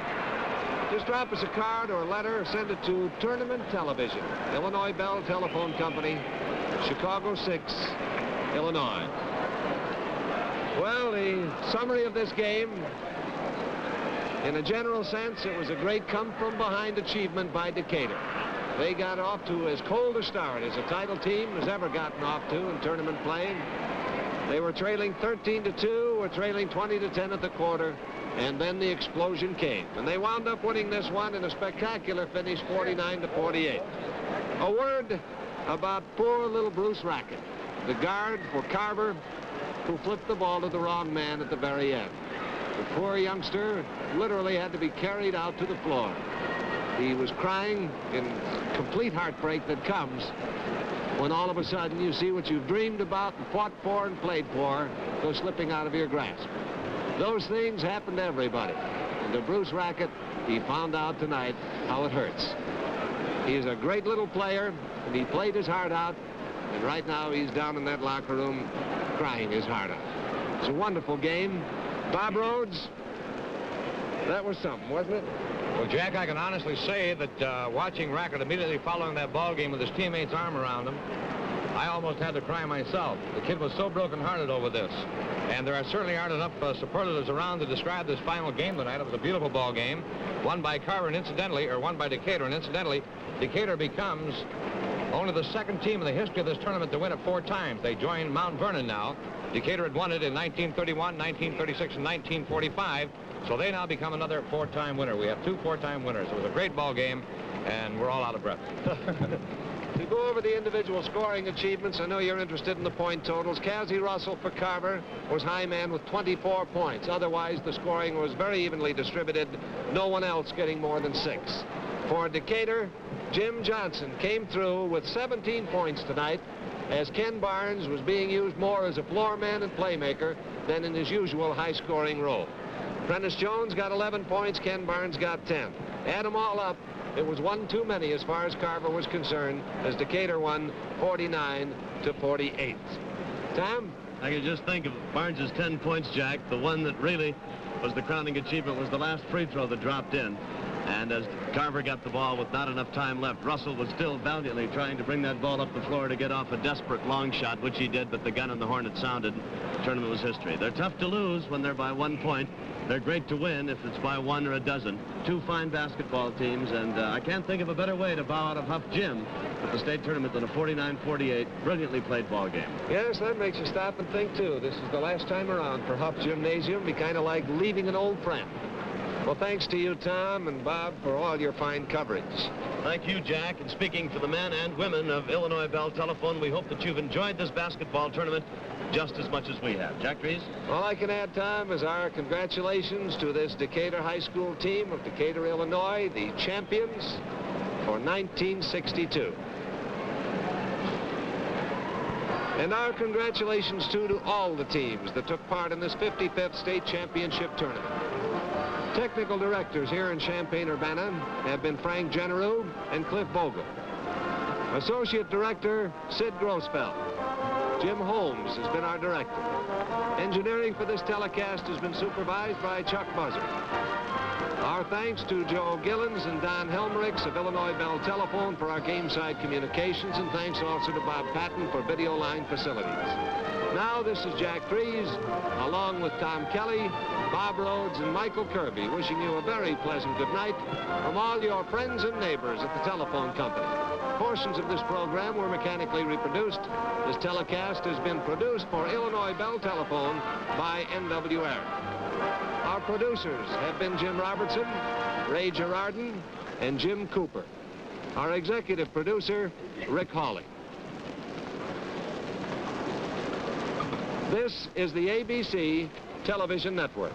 Just drop us a card or a letter or send it to Tournament Television, Illinois Bell Telephone Company, Chicago 6, Illinois. Well, the summary of this game, in a general sense, it was a great come-from-behind achievement by Decatur. They got off to as cold a start as a title team has ever gotten off to in tournament play. They were trailing 13-2, were trailing 20-10 at the quarter, and then the explosion came. And they wound up winning this one in a spectacular finish, 49-48. A word about poor little Bruce Rackett, the guard for Carver, who flipped the ball to the wrong man at the very end. The poor youngster literally had to be carried out to the floor. He was crying in complete heartbreak that comes when all of a sudden you see what you've dreamed about and fought for and played for go slipping out of your grasp. Those things happen to everybody. And to Bruce Rackett, he found out tonight how it hurts. He's a great little player, and he played his heart out, and right now he's down in that locker room crying his heart out. It's a wonderful game. Bob Rhodes, that was something, wasn't it? Well, Jack, I can honestly say that watching Rackett immediately following that ball game with his teammates' arm around him, I almost had to cry myself. The kid was so broken-hearted over this. And there certainly aren't enough superlatives around to describe this final game tonight. It was a beautiful ball game, won by Carver, and incidentally, or won by Decatur, and incidentally, Decatur becomes only the second team in the history of this tournament to win it 4 times. They join Mount Vernon now. Decatur had won it in 1931, 1936, and 1945. So they now become another 4-time winner. We have 2 4-time winners. It was a great ball game, and we're all out of breath. To go over the individual scoring achievements, I know you're interested in the point totals. Cassie Russell for Carver was high man with 24 points. Otherwise, the scoring was very evenly distributed. No one else getting more than 6. For Decatur, Jim Johnson came through with 17 points tonight, as Ken Barnes was being used more as a floor man and playmaker than in his usual high-scoring role. Prentice Jones got 11 points. Ken Barnes got 10. Add them all up, it was 1 too many as far as Carver was concerned, as Decatur won 49-48. Tom? I can just think of Barnes's 10 points, Jack. The one that really was the crowning achievement was the last free throw that dropped in. And as Carver got the ball with not enough time left, Russell was still valiantly trying to bring that ball up the floor to get off a desperate long shot, which he did, but the gun on the horn had sounded. The tournament was history. They're tough to lose when they're by 1 point. They're great to win if it's by 1 or a dozen. 2 fine basketball teams, and I can't think of a better way to bow out of Huff Gym at the state tournament than a 49-48 brilliantly played ball game. Yes, that makes you stop and think, too. This is the last time around for Huff Gymnasium. Be kind of like leaving an old friend. Well, thanks to you, Tom and Bob, for all your fine coverage. Thank you, Jack. And speaking for the men and women of Illinois Bell Telephone, we hope that you've enjoyed this basketball tournament just as much as we have. Jack Dries? All I can add, Tom, is our congratulations to this Decatur High School team of Decatur, Illinois, the champions for 1962. And our congratulations, too, to all the teams that took part in this 55th state championship tournament. Technical directors here in Champaign-Urbana have been Frank Generou and Cliff Vogel. Associate director, Sid Grossfeld. Jim Holmes has been our director. Engineering for this telecast has been supervised by Chuck Buzzard. Our thanks to Joe Gillens and Don Helmericks of Illinois Bell Telephone for our game-side communications, and thanks also to Bob Patton for video line facilities. Now, this is Jack Dries, along with Tom Kelly, Bob Rhodes, and Michael Kirby, wishing you a very pleasant good night from all your friends and neighbors at the telephone company. Portions of this program were mechanically reproduced. This telecast has been produced for Illinois Bell Telephone by NWR. Our producers have been Jim Robertson, Ray Girardin, and Jim Cooper. Our executive producer, Rick Hawley. This is the ABC Television Network.